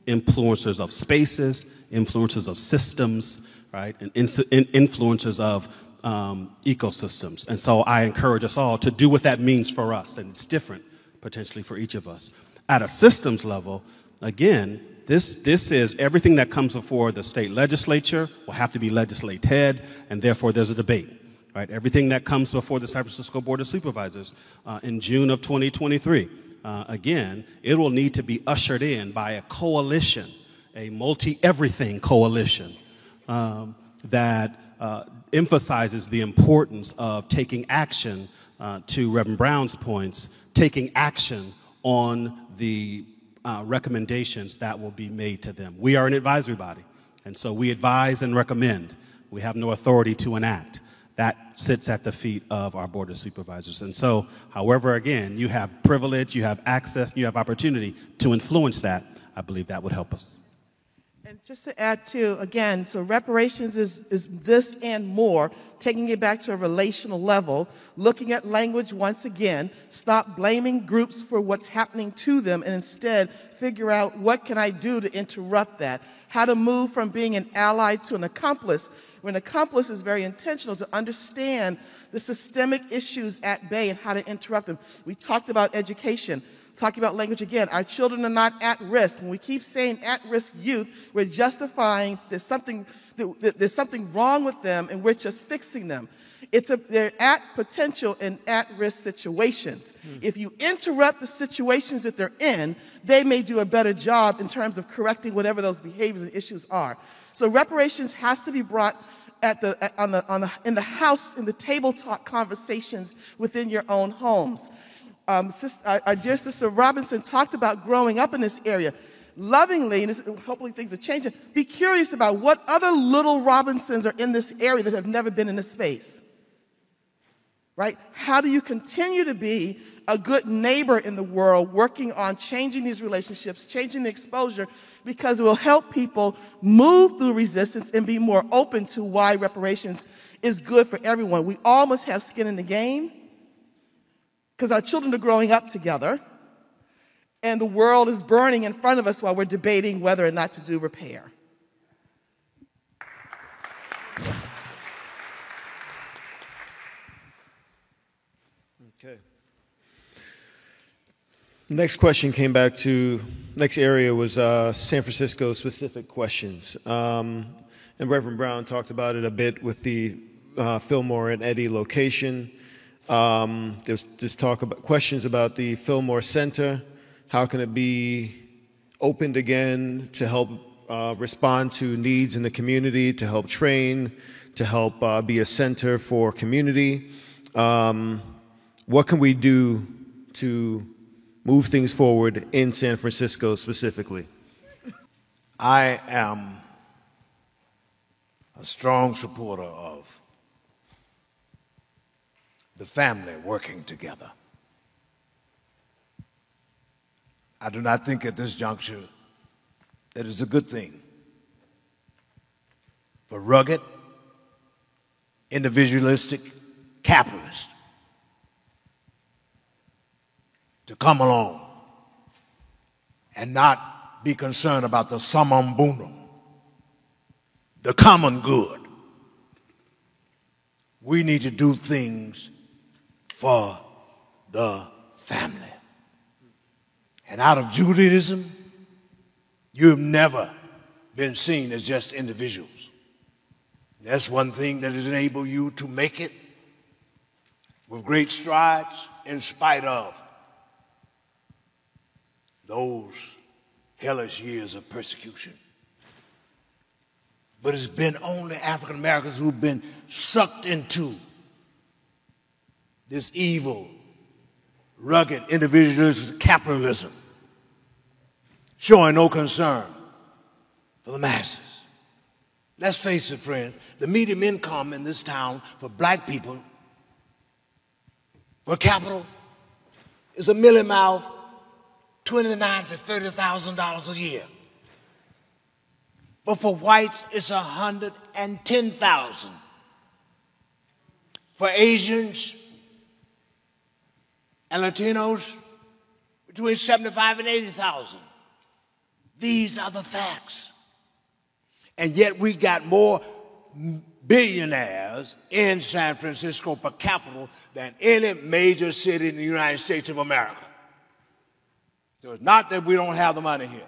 G: influencers of spaces, influencers of systems, right? And influencers of ecosystems. And so I encourage us all to do what that means for us. And it's different potentially for each of us. At a systems level, again, this is everything that comes before the state legislature will have to be legislated, and therefore there's a debate. Right? Everything that comes before the San Francisco Board of Supervisors in June of 2023, again, it will need to be ushered in by a coalition, a multi-everything coalition that emphasizes the importance of taking action, to Reverend Brown's points, taking action on the recommendations that will be made to them. We are an advisory body, and so we advise and recommend. We have no authority to enact. That sits at the feet of our Board of Supervisors. And so, however, again, you have privilege, you have access, you have opportunity to influence that. I believe that would help us.
F: And just to add too, again, so reparations is this and more, taking it back to a relational level, looking at language once again, stop blaming groups for what's happening to them, and instead figure out what can I do to interrupt that, how to move from being an ally to an accomplice. When an accomplice is very intentional to understand the systemic issues at bay and how to interrupt them. We talked about education. Talking about language again, our children are not at risk. When we keep saying at-risk youth, we're justifying there's something wrong with them, and we're just fixing them. They're at potential and at-risk situations. If you interrupt the situations that they're in, they may do a better job in terms of correcting whatever those behaviors and issues are. So reparations has to be brought in the house, in the table talk conversations within your own homes. Our dear Sister Robinson talked about growing up in this area. Lovingly, and hopefully things are changing, be curious about what other little Robinsons are in this area that have never been in this space. Right? How do you continue to be a good neighbor in the world, working on changing these relationships, changing the exposure, because it will help people move through resistance and be more open to why reparations is good for everyone. We all must have skin in the game, because our children are growing up together, and the world is burning in front of us while we're debating whether or not to do repair.
B: Okay. Next question came back to, next area was San Francisco specific questions. And Reverend Brown talked about it a bit with the Fillmore and Eddy location. There's this talk about questions about the Fillmore Center. How can it be opened again to help respond to needs in the community, to help train, to help be a center for community? What can we do to move things forward in San Francisco specifically?
H: I am a strong supporter of the family working together. I do not think at this juncture that it's a good thing for rugged, individualistic capitalists to come along and not be concerned about the summum bonum, the common good. We need to do things for the family. And out of Judaism, you've never been seen as just individuals. That's one thing that has enabled you to make it with great strides in spite of those hellish years of persecution. But it's been only African Americans who've been sucked into this evil, rugged, individualistic capitalism, showing no concern for the masses. Let's face it, friends, the median income in this town for black people per capita is a million mouth, $29,000 to $30,000 a year. But for whites, it's $110,000. For Asians and Latinos, between $75,000 and $80,000. These are the facts. And yet we got more billionaires in San Francisco per capita than any major city in the United States of America. So it's not that we don't have the money here.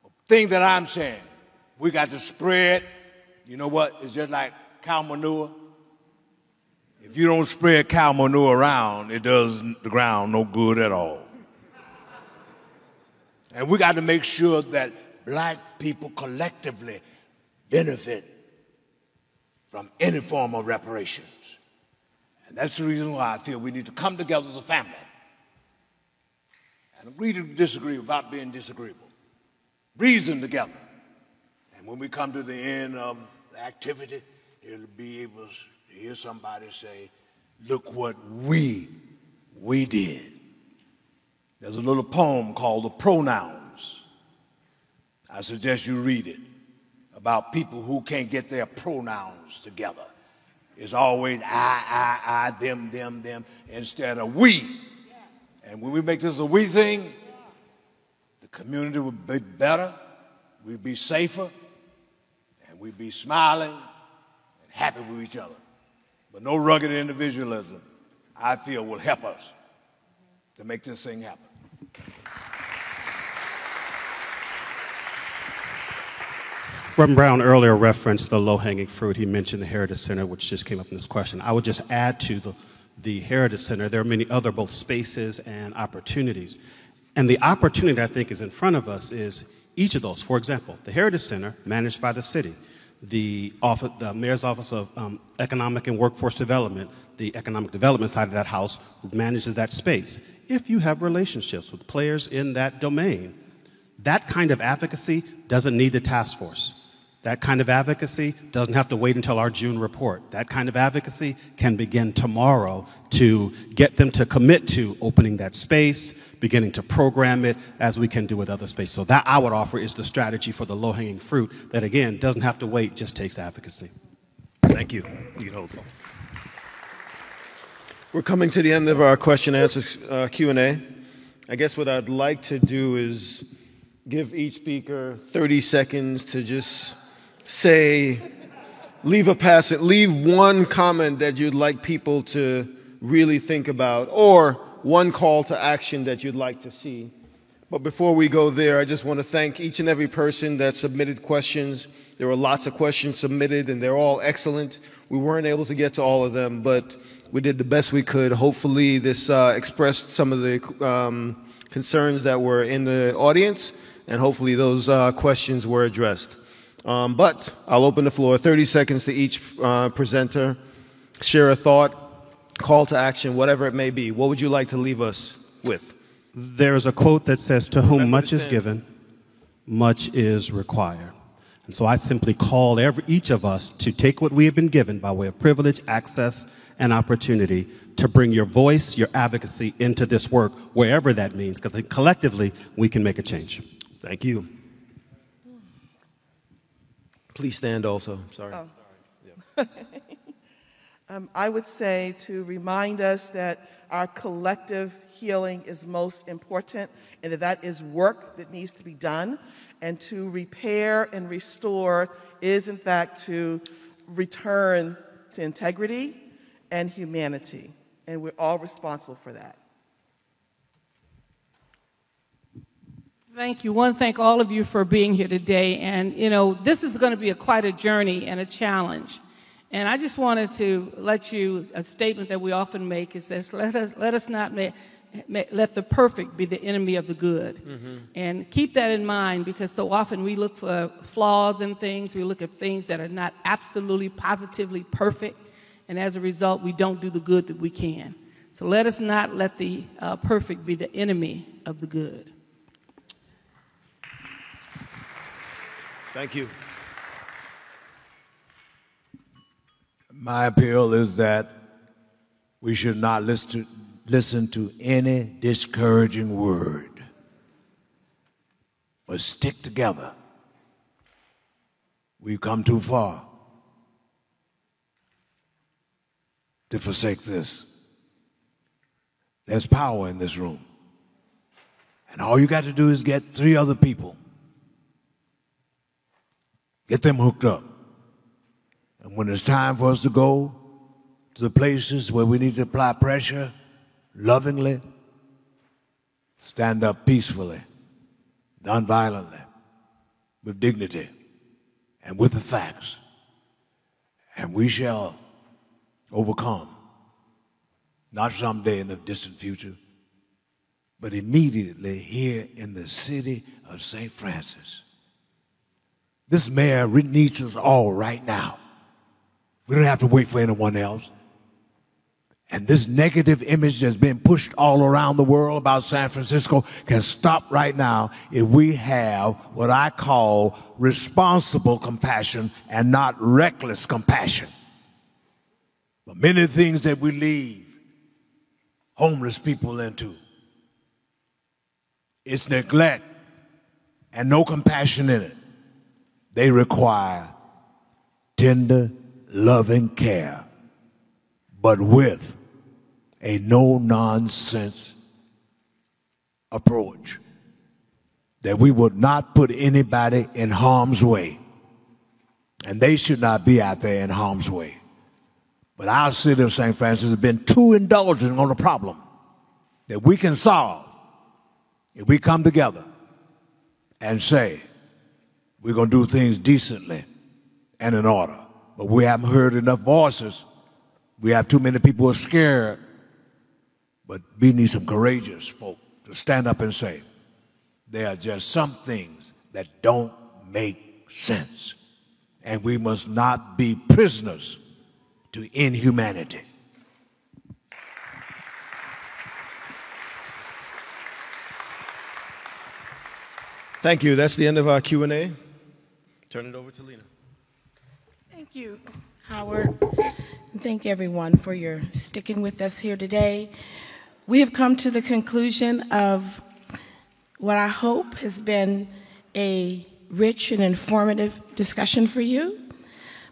H: The thing that I'm saying, we got to spread. You know what? It's just like cow manure. If you don't spread cow manure around, it does the ground no good at all. And we got to make sure that black people collectively benefit from any form of reparations. And that's the reason why I feel we need to come together as a family and agree to disagree without being disagreeable. Reason together. And when we come to the end of the activity, you'll be able to hear somebody say, look what we did. There's a little poem called The Pronouns. I suggest you read it, about people who can't get their pronouns together. It's always I, them, instead of we. And when we make this a we thing, the community will be better, we'll be safer, and we'll be smiling and happy with each other. But no rugged individualism, I feel, will help us to make this thing happen.
G: Reverend Brown earlier referenced the low-hanging fruit. He mentioned the Heritage Center, which just came up in this question. I would just add to the Heritage Center, there are many other both spaces and opportunities. And the opportunity I think is in front of us is each of those. For example, the Heritage Center, managed by the city, the Mayor's Office of Economic and Workforce Development, the economic development side of that house manages that space. If you have relationships with players in that domain, that kind of advocacy doesn't need the task force. That kind of advocacy doesn't have to wait until our June report. That kind of advocacy can begin tomorrow to get them to commit to opening that space, beginning to program it as we can do with other space. So that I would offer is the strategy for the low-hanging fruit that, again, doesn't have to wait, just takes advocacy.
B: Thank you. You can hold it. We're coming to the end of our question-answer Q&A. I guess what I'd like to do is give each speaker 30 seconds to just say, leave one comment that you'd like people to really think about, or one call to action that you'd like to see. But before we go there, I just want to thank each and every person that submitted questions. There were lots of questions submitted, and they're all excellent. We weren't able to get to all of them, but we did the best we could. Hopefully this expressed some of the concerns that were in the audience, and hopefully those questions were addressed. But I'll open the floor, 30 seconds to each presenter. Share a thought, call to action, whatever it may be. What would you like to leave us with?
G: There's a quote that says, to whom much is given, much is required. And so I simply call each of us to take what we have been given by way of privilege, access, and opportunity to bring your voice, your advocacy into this work, wherever that means, because collectively we can make a change.
B: Thank you. Please stand also. Sorry.
F: Oh. I would say to remind us that our collective healing is most important and that is work that needs to be done. And to repair and restore is, in fact, to return to integrity and humanity. And we're all responsible for that.
E: Thank you. I want to thank all of you for being here today. And, you know, this is going to be quite a journey and a challenge. And I just wanted to let you, a statement that we often make is this: let us not let the perfect be the enemy of the good. Mm-hmm. And keep that in mind, because so often we look for flaws in things. We look at things that are not absolutely, positively perfect. And as a result, we don't do the good that we can. So let us not let the perfect be the enemy of the good.
B: Thank you.
H: My appeal is that we should not listen to any discouraging word, but stick together. We've come too far to forsake this. There's power in this room. And all you got to do is get 3 other people. Get them hooked up. And when it's time for us to go to the places where we need to apply pressure, lovingly,
I: stand up peacefully, nonviolently, with dignity, and with the facts, and we shall overcome, not someday in the distant future, but immediately here in the city of St. Francis. This mayor needs us all right now. We don't have to wait for anyone else. And this negative image that's been pushed all around the world about San Francisco can stop right now if we have what I call responsible compassion and not reckless compassion. But many things that we leave homeless people into, it's neglect and no compassion in it. They require tender, loving care, but with a no-nonsense approach, that we would not put anybody in harm's way, and they should not be out there in harm's way. But our city of St. Francis has been too indulgent on a problem that we can solve if we come together and say we're going to do things decently and in order. But we haven't heard enough voices. We have too many people who are scared. But we need some courageous folk to stand up and say, there are just some things that don't make sense. And we must not be prisoners to inhumanity.
B: Thank you. That's the end of our Q&A. Turn it over to Lena.
D: Thank you, Howard. And thank everyone for your sticking with us here today. We have come to the conclusion of what I hope has been a rich and informative discussion for you.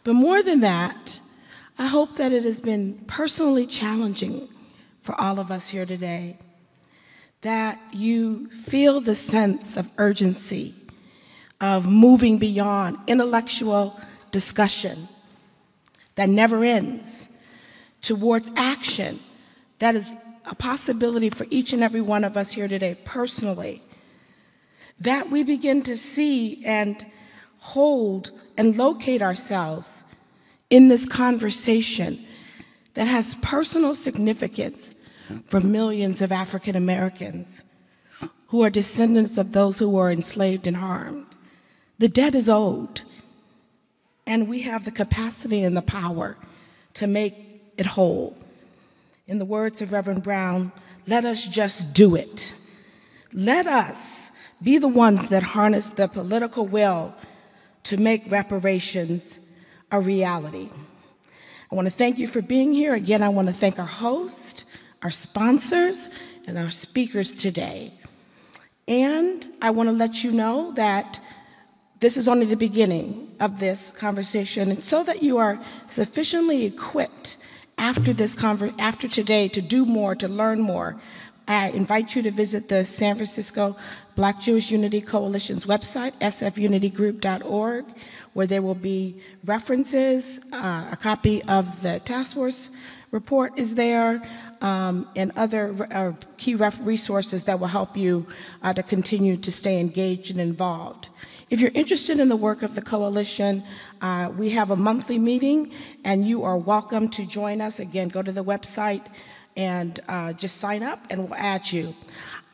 D: But more than that, I hope that it has been personally challenging for all of us here today, that you feel the sense of urgency of moving beyond intellectual discussion that never ends towards action that is a possibility for each and every one of us here today personally, that we begin to see and hold and locate ourselves in this conversation that has personal significance for millions of African Americans who are descendants of those who were enslaved and harmed. The debt is owed, and we have the capacity and the power to make it whole. In the words of Reverend Brown, let us just do it. Let us be the ones that harness the political will to make reparations a reality. I want to thank you for being here. Again, I want to thank our host, our sponsors, and our speakers today. And I want to let you know that this is only the beginning of this conversation, and so that you are sufficiently equipped after today to do more, to learn more, I invite you to visit the San Francisco Black Jewish Unity Coalition's website, sfunitygroup.org, where there will be references, a copy of the task force report is there, and other key resources that will help you to continue to stay engaged and involved. If you're interested in the work of the coalition, we have a monthly meeting, and you are welcome to join us. Again, go to the website and just sign up, and we'll add you.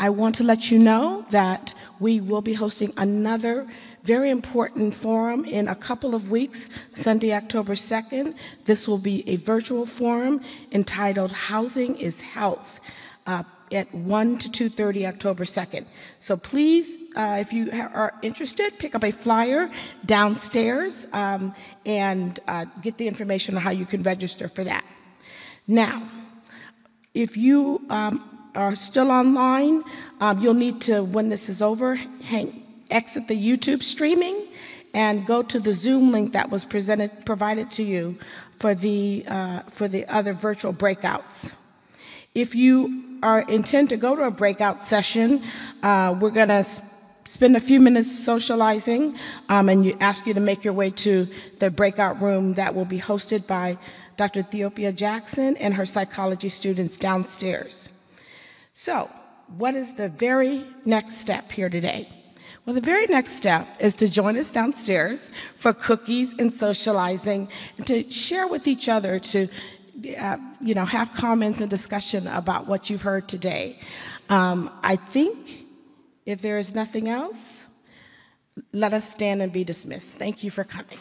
D: I want to let you know that we will be hosting another very important forum in a couple of weeks, Sunday, October 2nd. This will be a virtual forum entitled Housing is Health at 1 to 2:30 October 2nd. So please, if you are interested, pick up a flyer downstairs and get the information on how you can register for that. Now, if you are still online, you'll need to, when this is over, exit the YouTube streaming and go to the Zoom link that was provided to you for the other virtual breakouts. If you intend to go to a breakout session, we're going to spend a few minutes socializing and ask you to make your way to the breakout room that will be hosted by Dr. Ethiopia Jackson and her psychology students downstairs. So what is the very next step here today? Well, the very next step is to join us downstairs for cookies and socializing, and to share with each other, to have comments and discussion about what you've heard today. I think if there is nothing else, let us stand and be dismissed. Thank you for coming.